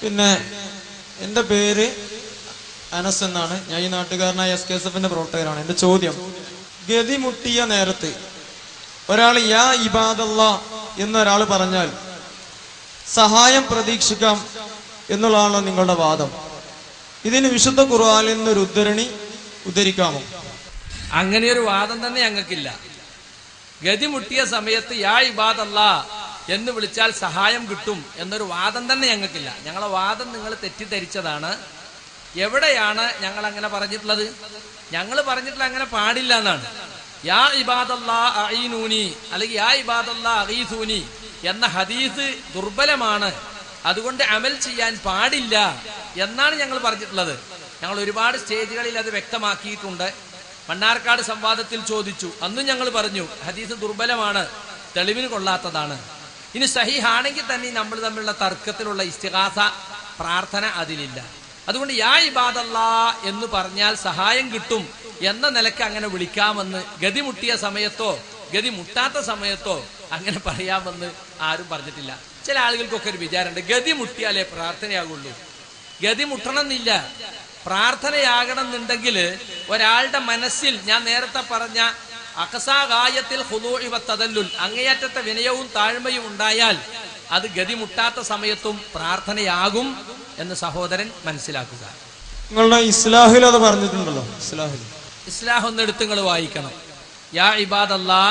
പിന്നെ എൻ്റെ പേര് അനസ് എന്നാണ്. ഞാൻ ഈ നാട്ടുകാരനായ SKSF പ്രവർത്തകരാണ്. എൻ്റെ ചോദ്യം, ഗതി മുട്ടിയ നേരത്ത് ഒരാൾ യാ ഇബാദല്ലാ എന്നൊരാൾ പറഞ്ഞാൽ സഹായം പ്രതീക്ഷിക്കാം എന്നുള്ളതാണല്ലോ നിങ്ങളുടെ വാദം. ഇതിന് വിശുദ്ധ ഖുർആനിൽ നിന്നൊരു ഉദ്ധരണി ഉദ്ധരിക്കാമോ? അങ്ങനെയൊരു വാദം തന്നെ ഞങ്ങൾക്കില്ല. ഗതി മുട്ടിയ സമയത്ത് യാ ഇബാദല്ലാ എന്ന് വിളിച്ചാൽ സഹായം കിട്ടും എന്നൊരു വാദം തന്നെ ഞങ്ങൾക്കില്ല. ഞങ്ങളെ വാദം നിങ്ങൾ തെറ്റിദ്ധരിച്ചതാണ്. എവിടെയാണ് ഞങ്ങൾ അങ്ങനെ പറഞ്ഞിട്ടുള്ളത്? ഞങ്ങൾ പറഞ്ഞിട്ടുള്ള അങ്ങനെ പാടില്ല എന്നാണ്. യാ ഇബാദല്ലാ അഈനൂനി അല്ലെങ്കിൽ യാ ഇബാദല്ലാ അഗീസൂനി എന്ന ഹദീസ് ദുർബലമാണ്, അതുകൊണ്ട് അമൽ ചെയ്യാൻ പാടില്ല എന്നാണ് ഞങ്ങൾ പറഞ്ഞിട്ടുള്ളത്. ഞങ്ങൾ ഒരുപാട് സ്റ്റേജുകളിൽ അത് വ്യക്തമാക്കിയിട്ടുണ്ട്. മണ്ണാർക്കാട് സംവാദത്തിൽ ചോദിച്ചു, അന്നും ഞങ്ങൾ പറഞ്ഞു ഹദീസ് ദുർബലമാണ്, തെളിവിന് കൊള്ളാത്തതാണ്. ഇനി സഹീഹാണെങ്കിൽ തന്നെ നമ്മൾ തമ്മിലുള്ള തർക്കത്തിലുള്ള ഇസ്തിഗാസ പ്രാർത്ഥന അതിലില്ല. അതുകൊണ്ട് യാ ഇബാദല്ലാ എന്ന് പറഞ്ഞാൽ സഹായം കിട്ടും എന്ന നിലക്ക് അങ്ങനെ വിളിക്കാമെന്ന് ഗതി മുട്ടിയ സമയത്തോ ഗതി മുട്ടാത്ത സമയത്തോ അങ്ങനെ പറയാമെന്ന് ആരും പറഞ്ഞിട്ടില്ല. ചില ആളുകൾക്കൊക്കെ ഒരു വിചാരമുണ്ട്, ഗതി മുട്ടിയാലേ പ്രാർത്ഥനയാകുള്ളൂ. ഗതി മുട്ടണമെന്നില്ല. പ്രാർത്ഥനയാകണം എന്നുണ്ടെങ്കിൽ ഒരാളുടെ മനസ്സിൽ ഞാൻ നേരത്തെ പറഞ്ഞ അഖസാഗായത്തിൽ ഖുദൂഇ വതദല്ലുൽ അങ്ങേയറ്റത്തെ വിനയവും താഴ്മയും ഉണ്ടായാൽ അത് ഗതി മുട്ടാത്ത സമയത്തും പ്രാർത്ഥനയാകും എന്ന് സഹോദരൻ മനസ്സിലാക്കുക. നിങ്ങളുടെ ഇസ്ലാഹിൽ അത് പറഞ്ഞിട്ടുണ്ടല്ലോ. ഇസ്ലാഹ് ഒന്ന് എടുത്ത് നിങ്ങൾ വായിക്കണം. യാ ഇബാദല്ലാ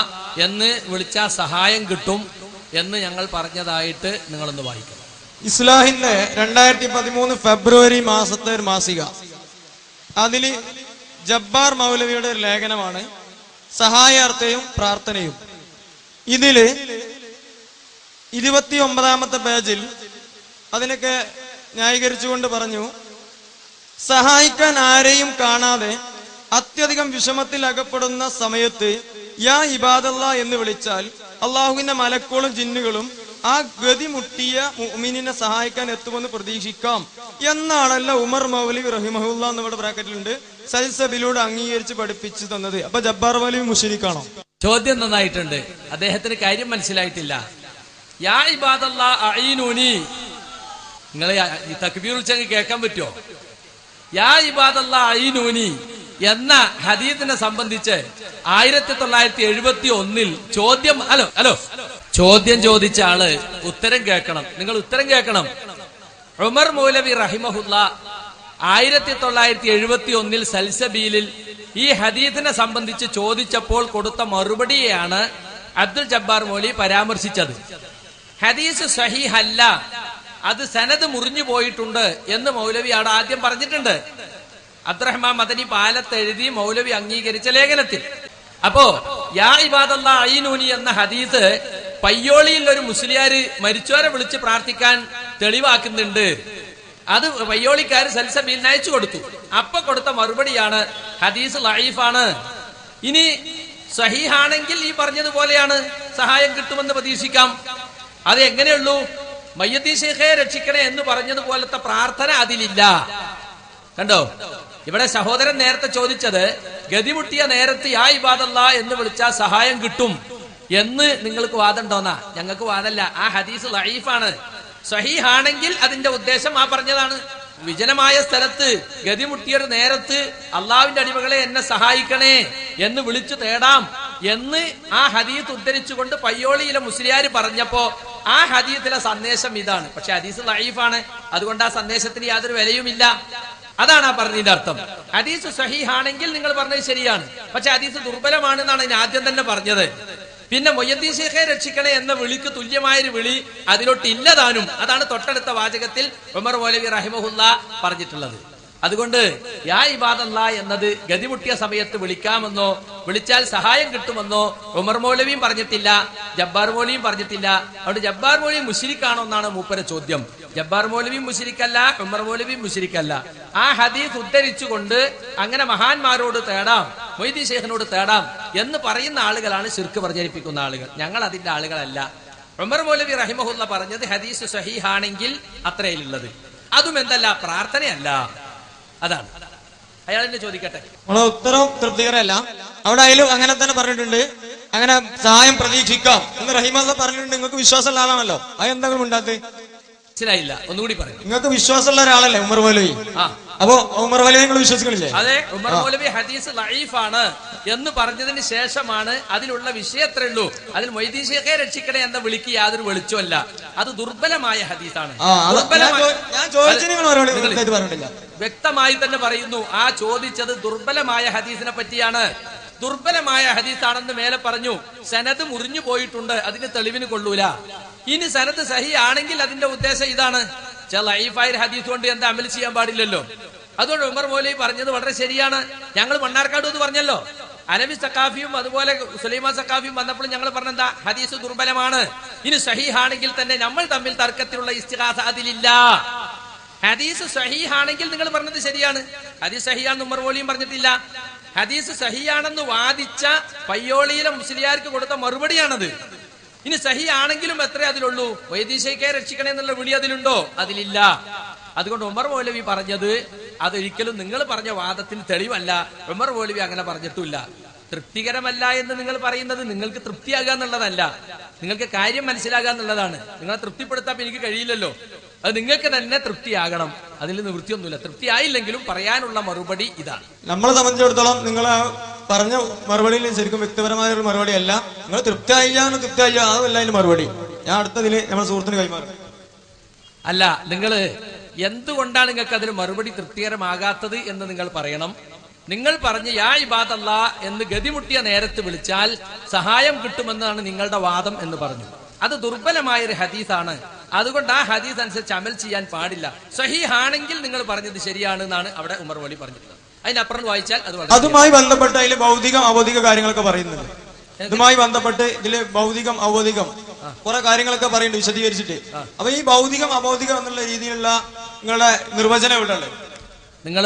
എന്ന് വിളിച്ചാൽ സഹായം കിട്ടും എന്ന് ഞങ്ങൾ പറഞ്ഞതായിട്ട് നിങ്ങളൊന്ന് വായിക്കണം. ഇസ്ലാഹിന്റെ 2013 ഫെബ്രുവരി മാസത്തെ ഒരു മാസിക, അതില് ജബ്ബാർ മൗലവിയുടെ ഒരു ലേഖനമാണ് സഹായാർത്ഥയും പ്രാർത്ഥനയും. ഇതില് 29ാമത്തെ പേജിൽ അതിനൊക്കെ ന്യായീകരിച്ചുകൊണ്ട് പറഞ്ഞു, സഹായിക്കാൻ ആരെയും കാണാതെ അത്യധികം വിഷമത്തിൽ അകപ്പെടുന്ന സമയത്ത് യാ ഇബാദല്ലാ എന്ന് വിളിച്ചാൽ അള്ളാഹുവിന്റെ മലക്കുകളും ജിന്നുകളും ആ ഗതി മുട്ടിയ മുഅ്മിനിനെ സഹായിക്കാൻ എത്തുമെന്ന് പ്രതീക്ഷിക്കാം എന്നാണല്ലോ ഉമർ മൗലവി റഹിമഹുല്ലാ എന്നിവിടെ ബ്രാക്കറ്റിലുണ്ട് സൽസബിലൂടെ അംഗീകരിച്ച് പഠിപ്പിച്ചു തന്നത്. അപ്പൊ ജബ്ബാർ മൗലവി മുശ്രിക്കാണോ? ചോദ്യം നന്നായിട്ടുണ്ട്. അദ്ദേഹത്തിന് കാര്യം മനസ്സിലായിട്ടില്ല. യാ ഇബാദല്ലാ അഈനൂനി, നിങ്ങൾ തക്ബീർ ഉച്ചങ്ങ് കേൾക്കാൻ പറ്റുമോ? യാ ഇബാദല്ലാ അഈനൂനി എന്ന ഹദീസിനെ സംബന്ധിച്ച് 1971 ചോദ്യം ചോദിച്ച ആള് ഉത്തരം കേൾക്കണം. നിങ്ങൾ ഉത്തരം കേൾക്കണം. ഉമർ മൗലവി റഹിമഹുല്ലാ 1971 സൽസബീലിൽ ഈ ഹദീസിനെ സംബന്ധിച്ച് ചോദിച്ചപ്പോൾ കൊടുത്ത മറുപടിയെയാണ് അബ്ദുൽ ജബ്ബാർ മൗലവി പരാമർശിച്ചത്. ഹദീസ് സഹീഹല്ല, അത് സനദ് മുറിഞ്ഞു പോയിട്ടുണ്ട് എന്ന് മൗലവി അവിടെ ആദ്യം പറഞ്ഞിട്ടുണ്ട്. അബ്ദുറഹ്മാൻ മദനി പാലത്ത് എഴുതി മൗലവി അംഗീകരിച്ച ലേഖനത്തിൽ. അപ്പോ യാ ഇബാദല്ലാ അഈനൂനി എന്ന ഹദീസ് പയ്യോളിയിൽ ഒരു മുസ്ലിയാര് മരിച്ചവരെ വിളിച്ച് പ്രാർത്ഥിക്കാൻ തെളിവാക്കുന്നുണ്ട്. അത് പയ്യോളിക്കാര് സൽസബീലിന് അയച്ചു കൊടുത്തു. അപ്പൊ കൊടുത്ത മറുപടിയാണ് ഹദീസ് ലഈഫാണ്. ഇനി സഹീഹാണെങ്കിൽ ഈ പറഞ്ഞതുപോലെയാണ്, സഹായം കിട്ടുമെന്ന് പ്രതീക്ഷിക്കാം. അത് എങ്ങനെയുള്ളൂ? മയ്യത്തി ശൈഖയെ രക്ഷിക്കണേ എന്ന് പറഞ്ഞതുപോലത്തെ പ്രാർത്ഥന അതിലില്ല. കണ്ടോ? ഇവിടെ സഹോദരൻ നേരത്തെ ചോദിച്ചത് ഗതിമുട്ടിയ നേരത്ത് യാ ഇബാദല്ലാ എന്ന് വിളിച്ചാൽ സഹായം കിട്ടും എന്ന് നിങ്ങൾക്ക് വാദമുണ്ടോന്നാ. ഞങ്ങൾക്ക് വാദമല്ല. ആ ഹദീസ് ലഈഫാണ്. സഹീഹാണെങ്കിൽ അതിന്റെ ഉദ്ദേശം ആ പറഞ്ഞതാണ്. വിജനമായ സ്ഥലത്ത് ഗതിമുട്ടിയൊരു നേരത്ത് അള്ളാഹുവിന്റെ അടിമകളെ എന്നെ സഹായിക്കണേ എന്ന് വിളിച്ചു തേടാം എന്ന് ആ ഹദീസ് ഉദ്ധരിച്ചുകൊണ്ട് പയ്യോളിയിലെ മുസ്ലിയാര് പറഞ്ഞപ്പോ ആ ഹദീസിലെ സന്ദേശം ഇതാണ്. പക്ഷെ ഹദീസ് ലഈഫാണ്, അതുകൊണ്ട് ആ സന്ദേശത്തിന് യാതൊരു വിലയുമില്ല. അതാണ് ആ പറഞ്ഞതിന്റെ അർത്ഥം. ഹദീസ് സഹീഹാണെങ്കിൽ നിങ്ങൾ പറഞ്ഞത് ശരിയാണ്, പക്ഷെ ഹദീസ് ദുർബലമാണെന്നാണ് ഞാൻ ആദ്യം തന്നെ പറഞ്ഞത്. പിന്നെ മൊയ്യദ്ദീൻ ശൈഖയെ രക്ഷിക്കണേ എന്ന വിളിക്ക് തുല്യമായൊരു വിളി അതിലോട്ട് ഇല്ലതാനും. അതാണ് തൊട്ടടുത്ത വാചകത്തിൽ ഉമർ മൗലവി റഹിമഹുല്ലാ പറഞ്ഞിട്ടുള്ളത്. അതുകൊണ്ട് യാ ഇബാദല്ലാ എന്നത് ഗതിമുട്ടിയ സമയത്ത് വിളിക്കാമെന്നോ വിളിച്ചാൽ സഹായം കിട്ടുമെന്നോ ഉമർ മൗലവിയും പറഞ്ഞിട്ടില്ല, ജബ്ബാർ മൗലവിയും പറഞ്ഞിട്ടില്ല. അതുകൊണ്ട് ജബ്ബാർ മൗലവി മുശ്രിക്കാണോ എന്നാണ് മൂപ്പരെ ചോദ്യം. ജബ്ബാർ മൗലവിയും മുശ്രിക്കല്ല, ഉമർ മൗലവിയും മുശ്രിക്കല്ല. ആ ഹദീസ് ഉദ്ധരിച്ചുകൊണ്ട് അങ്ങനെ മഹാന്മാരോട് തേടാം, മൊയ്തീൻ ശൈഖിനോട് തേടാം എന്ന് പറയുന്ന ആളുകളാണ് ശിർക്ക് പ്രചരിപ്പിക്കുന്ന ആളുകൾ. ഞങ്ങൾ അതിന്റെ ആളുകളല്ല. ഉമർ മൗലവി റഹിമഹുല്ല പറഞ്ഞത് ഹദീസ് സഹീഹാണെങ്കിൽ അത്രയിലുള്ളത്, അതും എന്തല്ല, പ്രാർത്ഥനയല്ല. അതാണ്. അയാളെന്നെ ചോദിക്കട്ടെ. നമ്മളെ ഉത്തരം തൃപ്തികരമല്ല. അവിടെ അതിലും അങ്ങനെ തന്നെ പറഞ്ഞിട്ടുണ്ട്, അങ്ങനെ സഹായം പ്രതീക്ഷിക്കാം എന്ന് റഹിമല്ല പറഞ്ഞിട്ടുണ്ട്. നിങ്ങൾക്ക് വിശ്വാസമുള്ള ആളാണല്ലോ, അതെന്താ ഉണ്ടാകത്ത്? മനസ്സിലായില്ല, ഒന്നുകൂടി പറയും. നിങ്ങൾക്ക് വിശ്വാസമുള്ള ഒരാളല്ലേ ഉമർ മൗലവി? അപ്പോ ഉമർ മൗലവി നിങ്ങൾ വിശ്വസിക്കണില്ലേ? അതെ, ഉമർ മൗലവി ഹദീസ് ലഈഫാണ് എന്ന് പറഞ്ഞതിന് ശേഷമാണ് അതിലുള്ള വിഷയം എത്രേ ഉള്ളൂ, അതിൽ മൊയ്തീൻ ശൈഖെ രക്ഷിക്കണേ എന്ന വിളിക്ക് യാതൊരു വെളിച്ചമല്ല, അത് ദുർബലമായ ഹദീസാണ്. വ്യക്തമായി തന്നെ പറയുന്നു, ആ ചോദിച്ചത് ദുർബലമായ ഹദീസിനെ പറ്റിയാണ്. ദുർബലമായ ഹദീസാണെന്ന് മേലെ പറഞ്ഞു. സനദ് മുറിഞ്ഞു പോയിട്ടുണ്ട്, അതിന് തെളിവിന് കൊള്ളൂല. ഇനി സനദ് സഹി ആണെങ്കിൽ അതിന്റെ ഉദ്ദേശം ഇതാണ്, ലഈഫായ ഹദീസ് കൊണ്ട് എന്താ അമൽ ചെയ്യാൻ പാടില്ലല്ലോ. അതുകൊണ്ട് ഉമർ മൗലവി പറഞ്ഞത് വളരെ ശരിയാണ്. ഞങ്ങൾ മണ്ണാർക്കാട് എന്ന് പറഞ്ഞല്ലോ, അലവി സഖാഫിയും അതുപോലെ സുലൈമാൻ സഖാഫിയും വന്നപ്പോഴും ഞങ്ങൾ പറഞ്ഞെന്താ, ഹദീസ് ദുർബലമാണ്. ഇനി സഹീഹാണെങ്കിൽ തന്നെ നമ്മൾ തമ്മിൽ തർക്കത്തിലുള്ള ഇസ്തിഗാസ അതിലില്ല. ഹദീസ് സഹീഹാണെങ്കിൽ നിങ്ങൾ പറഞ്ഞത് ശരിയാണ്, ഹദീസ് സഹിയാണെന്ന് ഉമർ മൗലവിയും പറഞ്ഞിട്ടില്ല. ഹദീസ് സഹിയാണെന്ന് വാദിച്ച പയ്യോളിയിലെ മുസ്ലിയാർക്ക് കൊടുത്ത മറുപടിയാണത്. ഇനി സഹി ആണെങ്കിലും എത്ര അതിലുള്ളൂ, മൊയ്തീൻ ശൈഖെ രക്ഷിക്കണേ എന്നുള്ള വിളി അതിലുണ്ടോ? അതിലില്ല. അതുകൊണ്ട് ഉമർ മൗലവി പറഞ്ഞത് അതൊരിക്കലും നിങ്ങൾ പറഞ്ഞ വാദത്തിന് തെളിവല്ല. ഉമർ മൗലവി അങ്ങനെ പറഞ്ഞിട്ടില്ല. തൃപ്തികരമല്ല എന്ന് നിങ്ങൾ പറയുന്നത് നിങ്ങൾക്ക് തൃപ്തിയാകുക എന്നുള്ളതല്ല, നിങ്ങൾക്ക് കാര്യം മനസ്സിലാകുക എന്നുള്ളതാണ്. നിങ്ങളെ തൃപ്തിപ്പെടുത്താൻ എനിക്ക് കഴിയില്ലല്ലോ, അത് നിങ്ങൾക്ക് തന്നെ തൃപ്തിയാകണം. അതിൽ നിവൃത്തിയൊന്നുമില്ല. തൃപ്തിയായില്ലെങ്കിലും പറയാനുള്ള മറുപടി ഇതാണ്. നമ്മളെ സംബന്ധിച്ചിടത്തോളം നിങ്ങൾ പറഞ്ഞ മറുപടിയിൽ ശരിക്കും വ്യക്തിപരമായ ഒരു മറുപടി അല്ല. നിങ്ങൾ തൃപ്തിയായില്ല അതല്ല അതിന് മറുപടി. ഞാൻ അടുത്തതില് നമ്മുടെ സുഹൃത്തിന് കൈമാറും. അല്ല, നിങ്ങൾ എന്തുകൊണ്ടാണ് നിങ്ങൾക്ക് അതിന് മറുപടി തൃപ്തികരമാകാത്തത് എന്ന് നിങ്ങൾ പറയണം. നിങ്ങൾ പറഞ്ഞ് യാ ഇബാദല്ലാ എന്ന് ഗതിമുട്ടിയ നേരത്ത് വിളിച്ചാൽ സഹായം കിട്ടുമെന്നാണ് നിങ്ങളുടെ വാദം എന്ന് പറഞ്ഞു. അത് ദുർബലമായ ഒരു ഹദീസാണ്. അതുകൊണ്ട് ആ ഹദീസ് അനുസരിച്ച് അമൽ ചെയ്യാൻ പാടില്ല. സഹീഹാണെങ്കിൽ നിങ്ങൾ പറഞ്ഞത് ശരിയാണ് എന്നാണ് അവിടെ ഉമർ മൗലവി പറഞ്ഞിട്ടുള്ളത്. അതിനപ്പുറം വായിച്ചാൽ അതുമായി ബന്ധപ്പെട്ട് അതിൽ ഭൗതിക അഭൗതിക കാര്യങ്ങളൊക്കെ പറയുന്നുണ്ട്. ഇതുമായി ബന്ധപ്പെട്ട് ഇതില് ഭൗതികം അഭൗതികം കുറെ കാര്യങ്ങളൊക്കെ പറയുന്നുണ്ട് വിശദീകരിച്ചിട്ട്. അപ്പൊ ഈ ഭൗതികം അഭൗതികം എന്നുള്ള രീതിയിലുള്ള നിങ്ങളുടെ നിർവചനം എവിടെയുള്ളത്? നിങ്ങൾ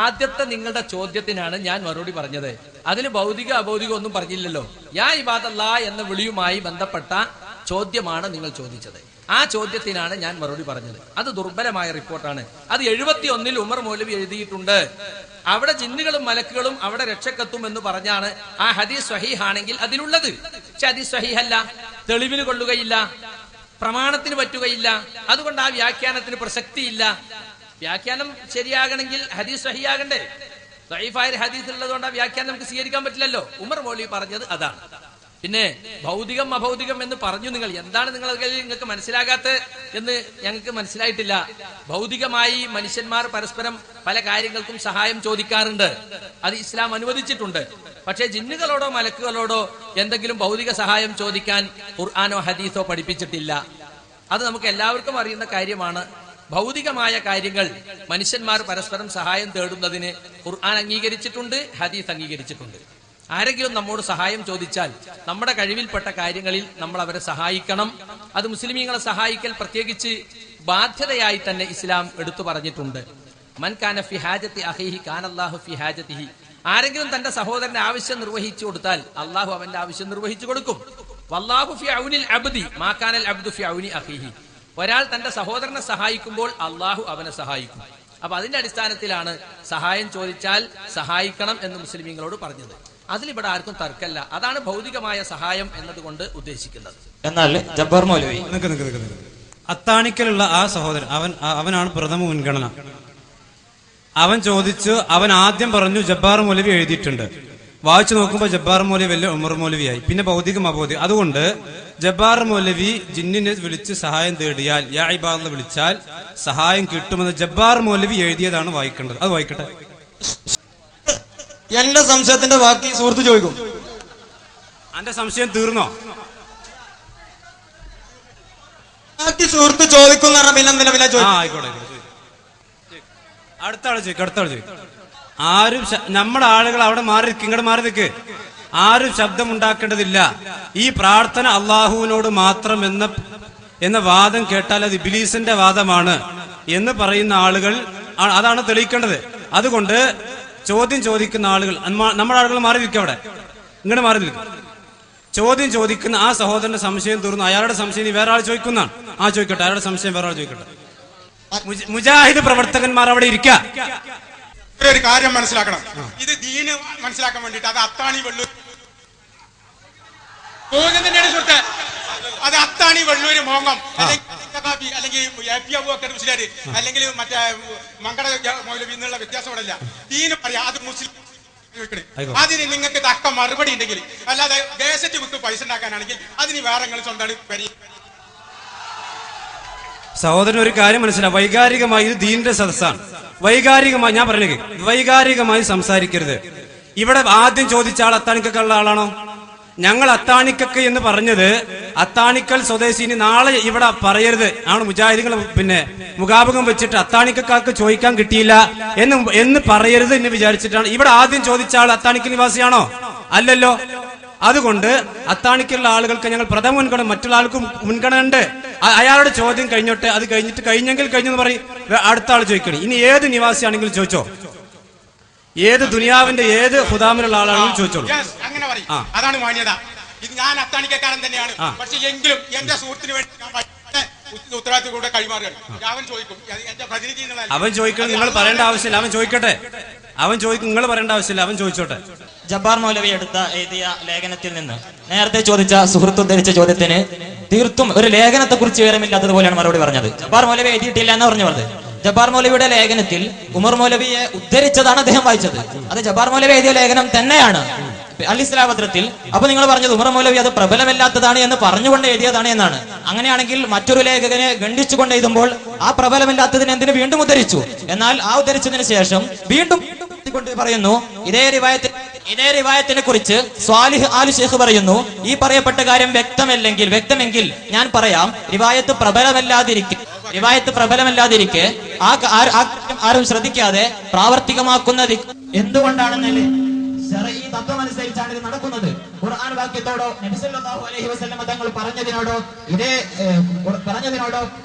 ആദ്യത്തെ നിങ്ങളുടെ ചോദ്യത്തിനാണ് ഞാൻ മറുപടി പറഞ്ഞത്. അതിന് ഭൗതിക അഭൗതികം ഒന്നും പറഞ്ഞില്ലല്ലോ. യാ ഇബാദല്ലാ എന്ന വിളിയുമായി ബന്ധപ്പെട്ട ചോദ്യമാണ് നിങ്ങൾ ചോദിച്ചത്. ആ ചോദ്യത്തിനാണ് ഞാൻ മറുപടി പറഞ്ഞത്. അത് ദുർബലമായ റിപ്പോർട്ടാണ്. അത് 71 ഉമർ മൗലവി എഴുതിയിട്ടുണ്ട്. അവിടെ ജിന്നുകളും മലക്കുകളും അവിടെ രക്ഷക്കെത്തും എന്ന് പറഞ്ഞാണ് ആ ഹദീസ് സ്വഹീഹാണെങ്കിൽ അതിലുള്ളത്. പക്ഷെ ഹദീസ് സ്വഹീഹല്ല, തെളിവിന് കൊള്ളുകയില്ല, പ്രമാണത്തിന് പറ്റുകയില്ല. അതുകൊണ്ട് ആ വ്യാഖ്യാനത്തിന് പ്രസക്തിയില്ല. വ്യാഖ്യാനം ശരിയാകണമെങ്കിൽ ഹദീസ് സ്വഹീഹാകണ്ടേ? സ്വഹീഹായ ഹദീസ് ഉള്ളതുകൊണ്ട് ആ വ്യാഖ്യാനം നമുക്ക് സ്വീകരിക്കാൻ പറ്റില്ലല്ലോ. ഉമർ മൗലവി പറഞ്ഞത് അതാണ്. പിന്നെ ഭൗതികം അഭൗതികം എന്ന് പറഞ്ഞു. നിങ്ങൾ എന്താണ് നിങ്ങൾക്ക് മനസ്സിലാകാത്ത എന്ന് ഞങ്ങൾക്ക് മനസ്സിലായിട്ടില്ല. ഭൗതികമായി മനുഷ്യന്മാർ പരസ്പരം പല കാര്യങ്ങൾക്കും സഹായം ചോദിക്കാറുണ്ട്, അത് ഇസ്ലാം അനുവദിച്ചിട്ടുണ്ട്. പക്ഷേ ജിന്നുകളോടോ മലക്കുകളോടോ എന്തെങ്കിലും ഭൗതിക സഹായം ചോദിക്കാൻ ഖുർആനോ ഹദീസോ പഠിപ്പിച്ചിട്ടില്ല. അത് നമുക്ക് എല്ലാവർക്കും അറിയുന്ന കാര്യമാണ്. ഭൗതികമായ കാര്യങ്ങൾ മനുഷ്യന്മാർ പരസ്പരം സഹായം തേടുന്നതിന് ഖുർആൻ അംഗീകരിച്ചിട്ടുണ്ട്, ഹദീസ് അംഗീകരിച്ചിട്ടുണ്ട്. ആരെങ്കിലും നമ്മോട് സഹായം ചോദിച്ചാൽ നമ്മുടെ കഴിവിൽപ്പെട്ട കാര്യങ്ങളിൽ നമ്മൾ അവരെ സഹായിക്കണം. അത് മുസ്ലിമീങ്ങളെ സഹായിക്കൽ പ്രത്യേകിച്ച് ബാധ്യതയായി തന്നെ ഇസ്ലാം എടുത്തു പറഞ്ഞിട്ടുണ്ട്. മൻ കാന ഫി ഹാജത്തി അഖീഹി കാനല്ലാഹു ഫി ഹാജതിഹി. ആരെങ്കിലും തന്റെ സഹോദരന്റെ ആവശ്യം നിർവഹിച്ചു കൊടുത്താൽ അള്ളാഹു അവന്റെ ആവശ്യം നിർവഹിച്ചു കൊടുക്കും. വല്ലാഹു ഫി ഔനിൽ അബ്ദി മാ കാനൽ അബ്ദു ഫി ഔനി അഖീഹി. ഒരാൾ തന്റെ സഹോദരനെ സഹായിക്കുമ്പോൾ അള്ളാഹു അവനെ സഹായിക്കും. അപ്പൊ അതിന്റെ അടിസ്ഥാനത്തിലാണ് സഹായം ചോദിച്ചാൽ സഹായിക്കണം എന്ന് മുസ്ലിമീങ്ങളോട് പറഞ്ഞത്. അതിലിവിടെ ആർക്കും തർക്കല്ല. അതാണ് ഭൗതികമായ സഹായം എന്നതുകൊണ്ട് ഉദ്ദേശിക്കുന്നത്. എന്നാൽ ജബ്ബാർ മൗലവി അത്താണിക്കലുള്ള ആ സഹോദരൻ അവനാണ് പ്രഥമ മുൻഗണന. അവൻ ചോദിച്ചു, അവൻ ആദ്യം പറഞ്ഞു ജബ്ബാർ മൗലവി എഴുതിയിട്ടുണ്ട്. വായിച്ചു നോക്കുമ്പോൾ ജബ്ബാർ മൗലവി അല്ല ഉമർ മൗലവിയായി. പിന്നെ ഭൗതികം അഭൗതികം. അതുകൊണ്ട് ജബ്ബാർ മൗലവി ജിന്നിനെ വിളിച്ച് സഹായം തേടിയാൽ യാ ഇബാദ് വിളിച്ചാൽ സഹായം കിട്ടുമെന്ന് ജബ്ബാർ മൗലവി എഴുതിയതാണ് വായിക്കേണ്ടത്. അത് വായിക്കട്ടെ. എന്റെ സംശയത്തിന്റെ ബാക്കി സുഹൃത്ത് ചോദിക്കും. എന്റെ സംശയം തീർന്നോ? ബാക്കി സുഹൃത്ത് ചോദിക്കും. ആയിക്കോട്ടെ, അടുത്ത ആള് ചോദിക്കും. ആരും നമ്മുടെ ആളുകൾ അവിടെ മാറി നിൽക്കും, ഇങ്ങോട്ട് മാറി നിൽക്ക്. ആരും ശബ്ദമുണ്ടാക്കേണ്ടതില്ല. ഈ പ്രാർത്ഥന അള്ളാഹുവിനോട് മാത്രം എന്ന വാദം കേട്ടാൽ അത് ഇബ്ലീസിന്റെ വാദമാണ് എന്ന് പറയുന്ന ആളുകൾ അതാണ് തെളിയിക്കേണ്ടത്. അതുകൊണ്ട് ചോദ്യം ചോദിക്കുന്ന ആളുകൾ, നമ്മുടെ ആളുകൾ മാറി നിൽക്കും, അവിടെ ഇങ്ങോട്ട് മാറി നിൽക്കും. ചോദ്യം ചോദിക്കുന്ന ആ സഹോദരന്റെ സംശയം തീർന്നു. അയാളുടെ സംശയം വേറെ ആൾ ചോദിക്കുന്നതാണ്. ചോദിക്കട്ടെ, അയാളുടെ സംശയം വേറെ ആൾ ചോദിക്കട്ടെ. മുജാഹിദ് പ്രവർത്തകന്മാർ അവിടെ ഇരിക്കുക. ഒരു കാര്യം മനസ്സിലാക്കണം. ഇത് ദീന് മനസ്സിലാക്കാൻ വേണ്ടിട്ട് അത് അത്താണി വെള്ളൂർ പോകുന്നതിന്റെ സുഹൃത്ത്, അത് അത്താണി വെള്ളൂര് മോങ്ങം സഖാഫി അല്ലെങ്കിൽ AP അബൂബക്കർ മുസ്ലിയാർ അല്ലെങ്കിൽ മറ്റേ മങ്കട മൗലവി എന്നുള്ള വ്യത്യാസം ഇവിടെ ഇല്ല. ദീന് പറയാ അത് മുസ്ലിം. അതിന് നിങ്ങൾക്ക് തക്ക മറുപടി ഉണ്ടെങ്കിൽ, അല്ലാതെ ഗസറ്റ് വിട്ട് പൈസ ഉണ്ടാക്കാനാണെങ്കിൽ അതിന് വേറെ നിങ്ങൾ സ്വന്തം സഹോദരൻ ഒരു കാര്യം മനസ്സിലാവും. വൈകാരികമായി ഇത് ദീനിന്റെ സദസ്സാണ്. വൈകാരികമായി ഞാൻ പറഞ്ഞേ, വൈകാരികമായി സംസാരിക്കരുത്. ഇവിടെ ആദ്യം ചോദിച്ച ആൾ അത്താണിക്കുള്ള ആളാണോ? ഞങ്ങൾ അത്താണിക്കക്ക് എന്ന് പറഞ്ഞത് അത്താണിക്കൽ സ്വദേശിനി നാളെ ഇവിടെ പറയരുത് ആണ് മുജാഹിദുകൾ മുഖാമുഖം വെച്ചിട്ട് അത്താണിക്കാർക്ക് ചോദിക്കാൻ കിട്ടിയില്ല എന്ന് പറയരുത് എന്ന് വിചാരിച്ചിട്ടാണ്. ഇവിടെ ആദ്യം ചോദിച്ച ആൾ അത്താണിക്കൽ നിവാസിയാണോ? അല്ലല്ലോ. അതുകൊണ്ട് അത്താണിക്കുള്ള ആളുകൾക്ക് ഞങ്ങൾ പ്രഥമ മുൻഗണന, മറ്റുള്ള ആൾക്കും മുൻഗണന ഉണ്ട്. അയാളുടെ ചോദ്യം കഴിഞ്ഞോട്ടെ, അത് കഴിഞ്ഞിട്ട് കഴിഞ്ഞെങ്കിൽ കഴിഞ്ഞെന്ന് പറയും, അടുത്ത ആൾ ചോദിക്കണം. ഇനി ഏത് നിവാസിയാണെങ്കിലും ചോദിച്ചോ, ഏത് ദുനിയാവിന്റെ ഏത് ഹുദാമിലുള്ള ആളാണെങ്കിലും ചോദിച്ചോളൂ. അങ്ങനെ പറയും, അതാണ് മാന്യത. ഇത് ഞാൻ അത്താണിക്കാരൻ തന്നെയാണ്, പക്ഷെ എങ്കിലും എന്റെ സുഹൃത്തിന് വേണ്ടി ഉത്തരവാദിത്തം കൈമാറുകയാണ്. അവൻ ചോദിക്കും, എന്റെ പ്രതിനിധി. അവൻ ചോദിക്കണം, നിങ്ങൾ പറയേണ്ട ആവശ്യമില്ല. അവൻ ചോദിക്കട്ടെ, അവൻ ചോദിക്കും, നിങ്ങൾ പറയേണ്ട ആവശ്യമില്ല. അവൻ ചോദിച്ചോട്ടെ. ജബ്ബാർ മൗലവി എഴുതിയ ലേഖനത്തിൽ നിന്ന് നേരത്തെ ചോദിച്ച സുഹൃത്ത് ഉദ്ധരിച്ച ചോദ്യത്തിന് തീർത്തും ഒരു ലേഖനത്തെ കുറിച്ച് വിവരമില്ലാത്തതുപോലെയാണ് മറുപടി പറഞ്ഞത്. ജബ്ബാർ മൗലവി എഴുതിയിട്ടില്ല എന്ന് പറഞ്ഞത്. ജബ്ബാർ മൗലവിയുടെ ലേഖനത്തിൽ ഉമർ മൗലവിയെ ഉദ്ധരിച്ചതാണ് അദ്ദേഹം വായിച്ചത്. അത് ജബ്ബാർ മൗലവി എഴുതിയ ലേഖനം തന്നെയാണ് അൽ-ഇസ്ലാമത്രത്തിൽ. അപ്പൊ നിങ്ങൾ പറഞ്ഞത് ഉമർ മൗലവി അത് പ്രബലമില്ലാത്തതാണ് എന്ന് പറഞ്ഞുകൊണ്ട് എഴുതിയതാണ് എന്നാണ്. അങ്ങനെയാണെങ്കിൽ മറ്റൊരു ലേഖകനെ ഖണ്ഡിച്ചുകൊണ്ട് എഴുതുമ്പോൾ ആ പ്രബലമില്ലാത്തതിന് എന്തിനു വീണ്ടും ഉദ്ധരിച്ചു? എന്നാൽ ആ ഉദ്ധരിച്ചതിന് ശേഷം വീണ്ടും പറയുന്നു ഇതേ റിവായത്തിനെ കുറിച്ച് സ്വാലിഹ് ആലു ശൈഖ് പറയുന്നു, ഈ പറയപ്പെട്ട കാര്യം വ്യക്തമെങ്കിൽ ഞാൻ പറയാം, റിവായത്ത് പ്രബലമല്ലാതിരിക്കെ ആരും ശ്രദ്ധിക്കാതെ പ്രാവർത്തികമാക്കുന്നത് എന്തുകൊണ്ടാണെന്നല്ലേ ശർഈ തത്വമനുസരിച്ചാണ് ഇത് നടക്കുന്നത്. ഖുർആൻ വാക്യത്തോടോ നബി സല്ലല്ലാഹു അലൈഹി വസല്ലം തങ്ങൾ പറഞ്ഞതിനോടോ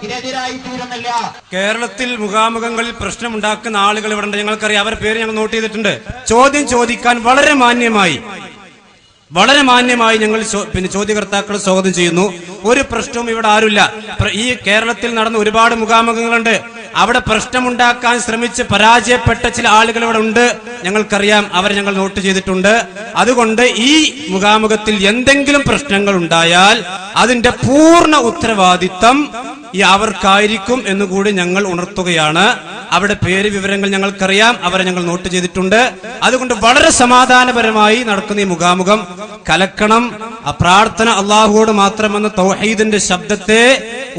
ഇതെതിരായി തീരുന്നില്ല. കേരളത്തിൽ മുഖാമുഖങ്ങളിൽ പ്രശ്നമുണ്ടാക്കുന്ന ആളുകൾ ഇവിടെ ഉണ്ട്, ഞങ്ങൾക്കറിയാം. അവരുടെ പേര് ഞങ്ങൾ നോട്ട് ചെയ്തിട്ടുണ്ട്. ചോദ്യം ചോദിക്കാൻ വളരെ മാന്യമായി ഞങ്ങൾ ചോദ്യകർത്താക്കൾ സ്വാഗതം ചെയ്യുന്നു. ഒരു പ്രശ്നവും ഇവിടെ ആരുമില്ല. ഈ കേരളത്തിൽ നടന്ന ഒരുപാട് മുഖാമുഖങ്ങളുണ്ട്. അവിടെ പ്രശ്നമുണ്ടാക്കാൻ ശ്രമിച്ച് പരാജയപ്പെട്ട ചില ആളുകൾ ഇവിടെ ഉണ്ട്, ഞങ്ങൾക്കറിയാം. അവരെ ഞങ്ങൾ നോട്ട് ചെയ്തിട്ടുണ്ട്. അതുകൊണ്ട് ഈ മുഖാമുഖത്തിൽ എന്തെങ്കിലും പ്രശ്നങ്ങൾ ഉണ്ടായാൽ അതിന്റെ പൂർണ്ണ ഉത്തരവാദിത്തം അവർക്കായിരിക്കും എന്നുകൂടി ഞങ്ങൾ ഉണർത്തുകയാണ്. അവിടെ പേര് വിവരങ്ങൾ ഞങ്ങൾക്കറിയാം, അവരെ ഞങ്ങൾ നോട്ട് ചെയ്തിട്ടുണ്ട്. അതുകൊണ്ട് വളരെ സമാധാനപരമായി നടക്കുന്ന ഈ മുഖാമുഖം കലക്കണം. ആ പ്രാർത്ഥന അള്ളാഹുവോട് മാത്രമെന്ന തൗഹീദിന്റെ ശബ്ദത്തെ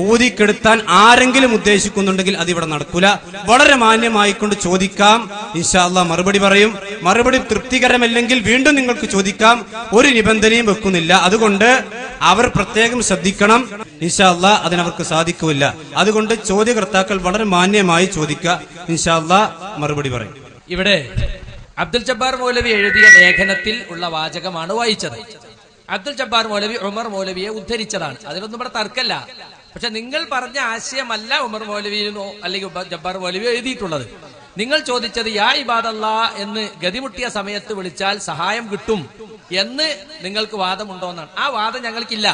ഊതിക്കെടുത്താൻ ആരെങ്കിലും ഉദ്ദേശിക്കുന്നുണ്ടെങ്കിൽ അതിവിടെ നടക്കൂല. വളരെ മാന്യമായിക്കൊണ്ട് ചോദിക്കാം, ഇൻഷാ അല്ലാഹ് മറുപടി പറയും. മറുപടി തൃപ്തികരമല്ലെങ്കിൽ വീണ്ടും നിങ്ങൾക്ക് ചോദിക്കാം, ഒരു നിബന്ധനയും വെക്കുന്നില്ല. അതുകൊണ്ട് അവർ പ്രത്യേകം ശ്രദ്ധിക്കണം. ഇൻഷാ അല്ലാഹ് അതിനവർക്ക് സാധിക്കില്ല. അതുകൊണ്ട് ചോദ്യകർത്താക്കൾ വളരെ മാന്യമായി ചോദിക്കുക. ഇൻഷാ അല്ലാഹ് മറുപടി പറയും. ഇവിടെ അബ്ദുൽ ജബ്ബാർ മൗലവി എഴുതിയ ലേഖനത്തിൽ ഉള്ള വാചകമാണ് വായിച്ചത്. അബ്ദുൽ ജബ്ബാർ മൗലവി ഉമർ മൗലവിയെ ഉദ്ധരിച്ചതാണ്. അതിലൊന്നും ഇവിടെ തർക്കല്ല. പക്ഷെ നിങ്ങൾ പറഞ്ഞ ആശയമല്ല ഉമർ മൗലവിയിലോ അല്ലെങ്കിൽ ജബ്ബാർ മൗലവിയോ എഴുതിയിട്ടുള്ളത്. നിങ്ങൾ ചോദിച്ചത് യാ ഇബാദല്ലാ എന്ന് ഗതിമുട്ടിയ സമയത്ത് വിളിച്ചാൽ സഹായം കിട്ടും എന്ന് നിങ്ങൾക്ക് വാദമുണ്ടോന്നാണ്. ആ വാദം ഞങ്ങൾക്കില്ല.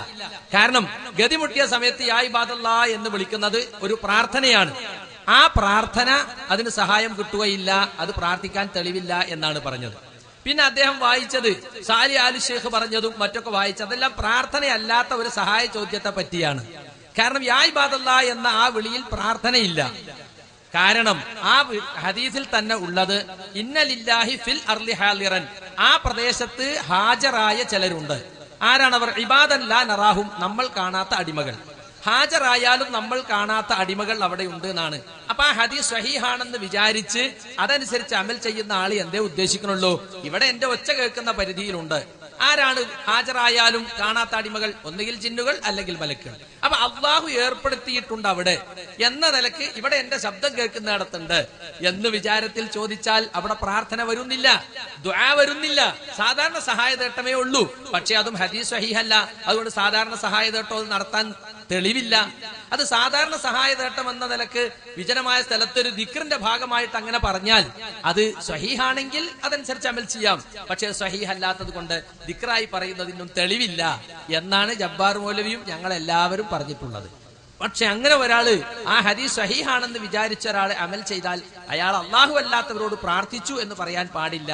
കാരണം ഗതിമുട്ടിയ സമയത്ത് യാ ഇബാദല്ലാ എന്ന് വിളിക്കുന്നത് ഒരു പ്രാർത്ഥനയാണ്. ആ പ്രാർത്ഥന അതിന് സഹായം കിട്ടുകയില്ല, അത് പ്രാർത്ഥിക്കാൻ തെളിവില്ല എന്നാണ് പറഞ്ഞത്. പിന്നെ അദ്ദേഹം വായിച്ചത് സാലി ആലു ശൈഖ് പറഞ്ഞതും മറ്റൊക്കെ വായിച്ചത് അതെല്ലാം പ്രാർത്ഥനയല്ലാത്ത ഒരു സഹായ ചോദ്യത്തെ പറ്റിയാണ്. കാരണം യാ ഇബാദല്ലാ എന്ന ആ വിളിയിൽ പ്രാർത്ഥനയില്ല. കാരണം ആ ഹദീസിൽ തന്നെ ഉള്ളത് ഇന്നലില്ലാഹി ഫിൽ അർളി ഹാലിറൻ, ആ പ്രദേശത്ത് ഹാജരായ ചിലരുണ്ട്. ആരാണവർ? ഇബാദൻ ലാ നറാഹും, നമ്മൾ കാണാത്ത അടിമകൾ. ഹാജരായാലും നമ്മൾ കാണാത്ത അടിമകൾ അവിടെ ഉണ്ട് എന്നാണ്. അപ്പൊ ആ ഹദീസ് സ്വഹീഹാണെന്ന് വിചാരിച്ച് അതനുസരിച്ച് അമൽ ചെയ്യുന്ന ആള് എന്തേ ഉദ്ദേശിക്കണുള്ളൂ? ഇവിടെ എന്റെ ഒച്ച കേൾക്കുന്ന പരിധിയിലുണ്ട്. ആരാണ് ഹാജരായാലും കാണാത്ത അടിമകൾ? ഒന്നുകിൽ ജിന്നുകൾ അല്ലെങ്കിൽ മലക്കുകൾ. അപ്പൊ അള്ളാഹു ഏർപ്പെടുത്തിയിട്ടുണ്ട് അവിടെ എന്ന നിലക്ക് ഇവിടെ എന്റെ ശബ്ദം കേൾക്കുന്നിടത്തുണ്ട് എന്ന് വിചാരത്തിൽ ചോദിച്ചാൽ അവിടെ പ്രാർത്ഥന വരുന്നില്ല, ദുആ വരുന്നില്ല. സാധാരണ സഹായതേട്ടമേ ഉള്ളൂ. പക്ഷെ അതും ഹദീസ് സ്വഹീഹല്ല. അതുകൊണ്ട് സാധാരണ സഹായതേട്ടം നടത്താൻ തെളിവില്ല. അത് സാധാരണ സഹായതേട്ടം എന്ന നിലക്ക് വിജനമായ സ്ഥലത്ത് ഒരു ദിക്റിന്റെ ഭാഗമായിട്ട് അങ്ങനെ പറഞ്ഞാൽ അത് സ്വഹീഹാണെങ്കിൽ അതനുസരിച്ച് അമൽ ചെയ്യാം. പക്ഷെ സ്വഹീഹല്ലാത്തത് കൊണ്ട് ദിക്റായി പറയുന്നതിനും തെളിവില്ല എന്നാണ് ജബ്ബാർ മൗലവിയും ഞങ്ങൾ എല്ലാവരും പറഞ്ഞിട്ടുള്ളത്. പക്ഷെ അങ്ങനെ ഒരാള് ആ ഹദീസ് സ്വഹീഹാണെന്ന് വിചാരിച്ച ഒരാള് അമൽ ചെയ്താൽ അയാൾ അള്ളാഹു അല്ലാത്തവരോട് പ്രാർത്ഥിച്ചു എന്ന് പറയാൻ പാടില്ല.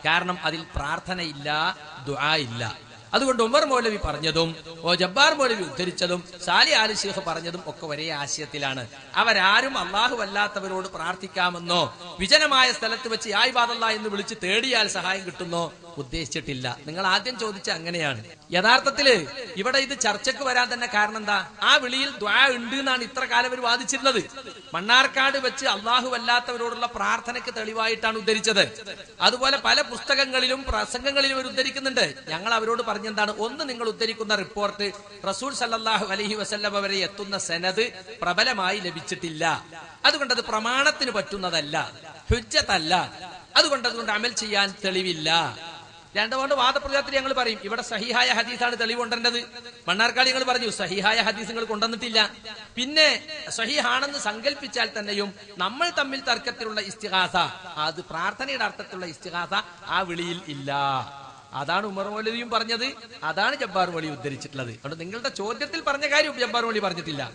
കാരണം അതിൽ പ്രാർത്ഥനയില്ല, ദുആ ഇല്ല. അതുകൊണ്ട് ഉമർ മൗലവി പറഞ്ഞതും ജബ്ബാർ മൗലവി ഉദ്ധരിച്ചതും സാലി ആലി ശൈഖ് പറഞ്ഞതും ഒക്കെ ഒരേ ആശയത്തിലാണ്. അവരാരും അള്ളാഹു അല്ലാത്തവരോട് പ്രാർത്ഥിക്കാമെന്നോ വിജനമായ സ്ഥലത്ത് വെച്ച് യാ ഇബാദല്ലാഹ് എന്ന് വിളിച്ച് തേടിയാൽ സഹായം കിട്ടുന്നോ ഉദ്ദേശിച്ചിട്ടില്ല. നിങ്ങൾ ആദ്യം ചോദിച്ച അങ്ങനെയാണ്. യഥാർത്ഥത്തില് ഇവിടെ ഇത് ചർച്ചയ്ക്ക് വരാൻ തന്നെ കാരണം എന്താ? ആ വിളിയിൽ ദ്വാ ഉണ്ട് എന്നാണ് ഇത്ര കാലം അവർ വാദിച്ചിരുന്നത്. മണ്ണാർക്കാട് വെച്ച് അള്ളാഹു അല്ലാത്തവരോടുള്ള പ്രാർത്ഥനയ്ക്ക് തെളിവായിട്ടാണ് ഉദ്ധരിച്ചത്. അതുപോലെ പല പുസ്തകങ്ങളിലും പ്രസംഗങ്ങളിലും അവർ ഉദ്ധരിക്കുന്നുണ്ട്. ഞങ്ങൾ അവരോട് പറഞ്ഞെന്താണ്? ഒന്ന്, നിങ്ങൾ ഉദ്ധരിക്കുന്ന റിപ്പോർട്ട് റസൂൽ സല്ലല്ലാഹു അലൈഹി വസല്ലം വരെ എത്തുന്ന സനദ് പ്രബലമായി ലഭിച്ചിട്ടില്ല. അതുകൊണ്ട് അത് പ്രമാണത്തിന് പറ്റുന്നതല്ല, ഹുജ്ജത്തല്ല. അതുകൊണ്ട് അമൽ ചെയ്യാൻ തെളിവില്ല. രണ്ടുകൊണ്ട് വാദപ്രതിവാദത്തിൽ ഞങ്ങൾ പറയും ഇവിടെ സഹിഹായ ഹദീസാണ് തെളിവ് കൊണ്ടുവരേണ്ടത്. മണ്ണാർക്കാട് ഞങ്ങൾ പറഞ്ഞു സഹിഹായ ഹദീസ് നിങ്ങൾ കൊണ്ടുവന്നിട്ടില്ല. പിന്നെ സഹിഹാണെന്ന് സങ്കല്പിച്ചാൽ തന്നെയും നമ്മൾ തമ്മിൽ തർക്കത്തിലുള്ള ഇസ്തിഗാസ, അത് പ്രാർത്ഥനയുടെ അർത്ഥത്തിലുള്ള ഇസ്തിഗാസ ആ വിളിയിൽ ഇല്ല. അതാണ് ഉമർ മൗലവിയും പറഞ്ഞത്, അതാണ് ജബ്ബാർ മൗലവി ഉദ്ധരിച്ചിട്ടുള്ളത്. അതുകൊണ്ട് നിങ്ങളുടെ ചോദ്യത്തിൽ പറഞ്ഞ കാര്യം ജബ്ബാർ മൗലവി പറഞ്ഞിട്ടില്ല.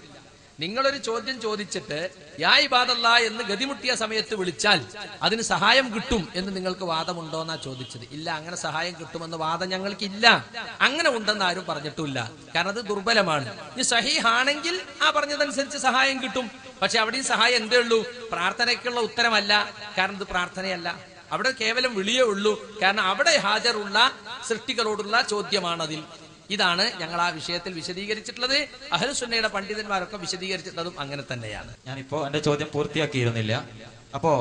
നിങ്ങളൊരു ചോദ്യം ചോദിച്ചിട്ട് യാ ഇബാദല്ലാഹ് എന്ന് ഗതിമുട്ടിയ സമയത്ത് വിളിച്ചാൽ അതിന് സഹായം കിട്ടും എന്ന് നിങ്ങൾക്ക് വാദമുണ്ടോന്നാ ചോദിച്ചത്. ഇല്ല, അങ്ങനെ സഹായം കിട്ടുമെന്ന് വാദം ഞങ്ങൾക്കില്ല. അങ്ങനെ ഉണ്ടെന്ന് ആരും പറഞ്ഞിട്ടില്ല. കാരണം അത് ദുർബലമാണ്. ഇനി സഹീഹാണെങ്കിൽ ആ പറഞ്ഞതനുസരിച്ച് സഹായം കിട്ടും. പക്ഷെ അവിടെയും സഹായം എന്തേ ഉള്ളൂ? പ്രാർത്ഥനയ്ക്കുള്ള ഉത്തരമല്ല. കാരണം ഇത് പ്രാർത്ഥനയല്ല, അവിടെ കേവലം വിളിയേ ഉള്ളൂ. കാരണം അവിടെ ഹാജറുള്ള സൃഷ്ടികളോടുള്ള ചോദ്യമാണതിൽ. ഇതാണ് ഞങ്ങൾ ആ വിഷയത്തിൽ വിശദീകരിച്ചിട്ടുള്ളത്. അഹ്ലുസുന്നയുടെ പണ്ഡിതന്മാരൊക്കെ വിശദീകരിച്ചിട്ടുള്ളതും അങ്ങനെ തന്നെയാണ്. ഞാനിപ്പോ എന്റെ ചോദ്യം പൂർത്തിയാക്കിയിരുന്നില്ല. അപ്പോ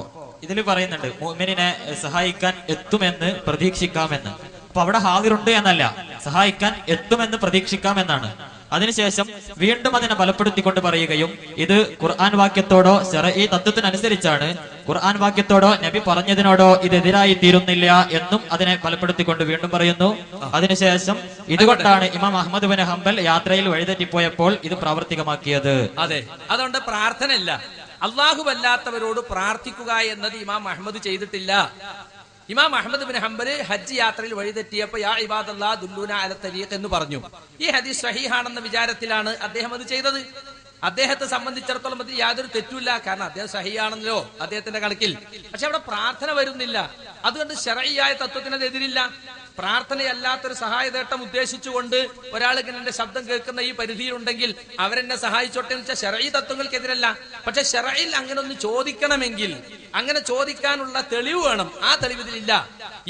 ഇതിൽ പറയുന്നുണ്ട് മുഅ്മിനിനെ സഹായിക്കാൻ എത്തുമെന്ന് പ്രതീക്ഷിക്കാമെന്ന്. അപ്പൊ അവിടെ ഹാദിറുണ്ട് എന്നല്ല, സഹായിക്കാൻ എത്തുമെന്ന് പ്രതീക്ഷിക്കാമെന്നാണ്. അതിനുശേഷം വീണ്ടും അതിനെ ബലപ്പെടുത്തിക്കൊണ്ട് പറയുകയും ഇത് ഖുർആൻ വാക്യത്തോടോ ശർഈ തത്വത്തിനനുസരിച്ചാണ്, ഖുർആൻ വാക്യത്തോടോ നബി പറഞ്ഞതിനോടോ ഇതെതിരായി തീരുന്നില്ല എന്നും അതിനെ ബലപ്പെടുത്തിക്കൊണ്ട് വീണ്ടും പറയുന്നു. അതിനുശേഷം ഇതുകൊണ്ടാണ് ഇമാം അഹ്മദ് ബിൻ ഹംബൽ യാത്രയിൽ വഴിതെറ്റിപ്പോയപ്പോൾ ഇത് പ്രാവർത്തികമാക്കിയത്. അതെ, അതുകൊണ്ട് പ്രാർത്ഥന ഇല്ല. അള്ളാഹു അല്ലാത്തവരോട് പ്രാർത്ഥിക്കുക എന്നത് ഇമാം അഹ്മദ് ചെയ്തിട്ടില്ല. ഇമാം അഹ്മദ് ബിൻ ഹംബൽ ഹജ്ജ് യാത്രയിൽ വഴിതെറ്റിയപ്പോ യാ ഇബാദല്ലാഹ് ദുല്ലൂന അല തരീഖ് എന്ന് പറഞ്ഞു. ഈ ഹദീസ് സഹീഹാണെന്ന വിചാരത്തിലാണ് അദ്ദേഹം അത് ചെയ്തത്. അദ്ദേഹത്തെ സംബന്ധിച്ചിടത്തോളം അതിൽ യാതൊരു തെറ്റുമില്ല. കാരണം അദ്ദേഹം സഹിയാണല്ലോ അദ്ദേഹത്തിന്റെ കണക്കിൽ. പക്ഷെ അവിടെ പ്രാർത്ഥന വരുന്നില്ല. അതുകൊണ്ട് ശർഈയായ തത്വത്തിനെതിരില്ല. പ്രാർത്ഥനയല്ലാത്തൊരു സഹായതേട്ടം ഉദ്ദേശിച്ചുകൊണ്ട് ഒരാൾ എന്റെ ശബ്ദം കേൾക്കുന്ന ഈ പരിധിയിലുണ്ടെങ്കിൽ അവരെന്നെ സഹായിച്ചോട്ടെ എന്ന് വെച്ചാൽ ശർഈ തത്വങ്ങൾക്കെതിരല്ല. പക്ഷെ ശർഈൽ അങ്ങനെ ഒന്ന് ചോദിക്കണമെങ്കിൽ അങ്ങനെ ചോദിക്കാനുള്ള തെളിവ് വേണം. ആ തെളിവ് ഇതിലില്ല.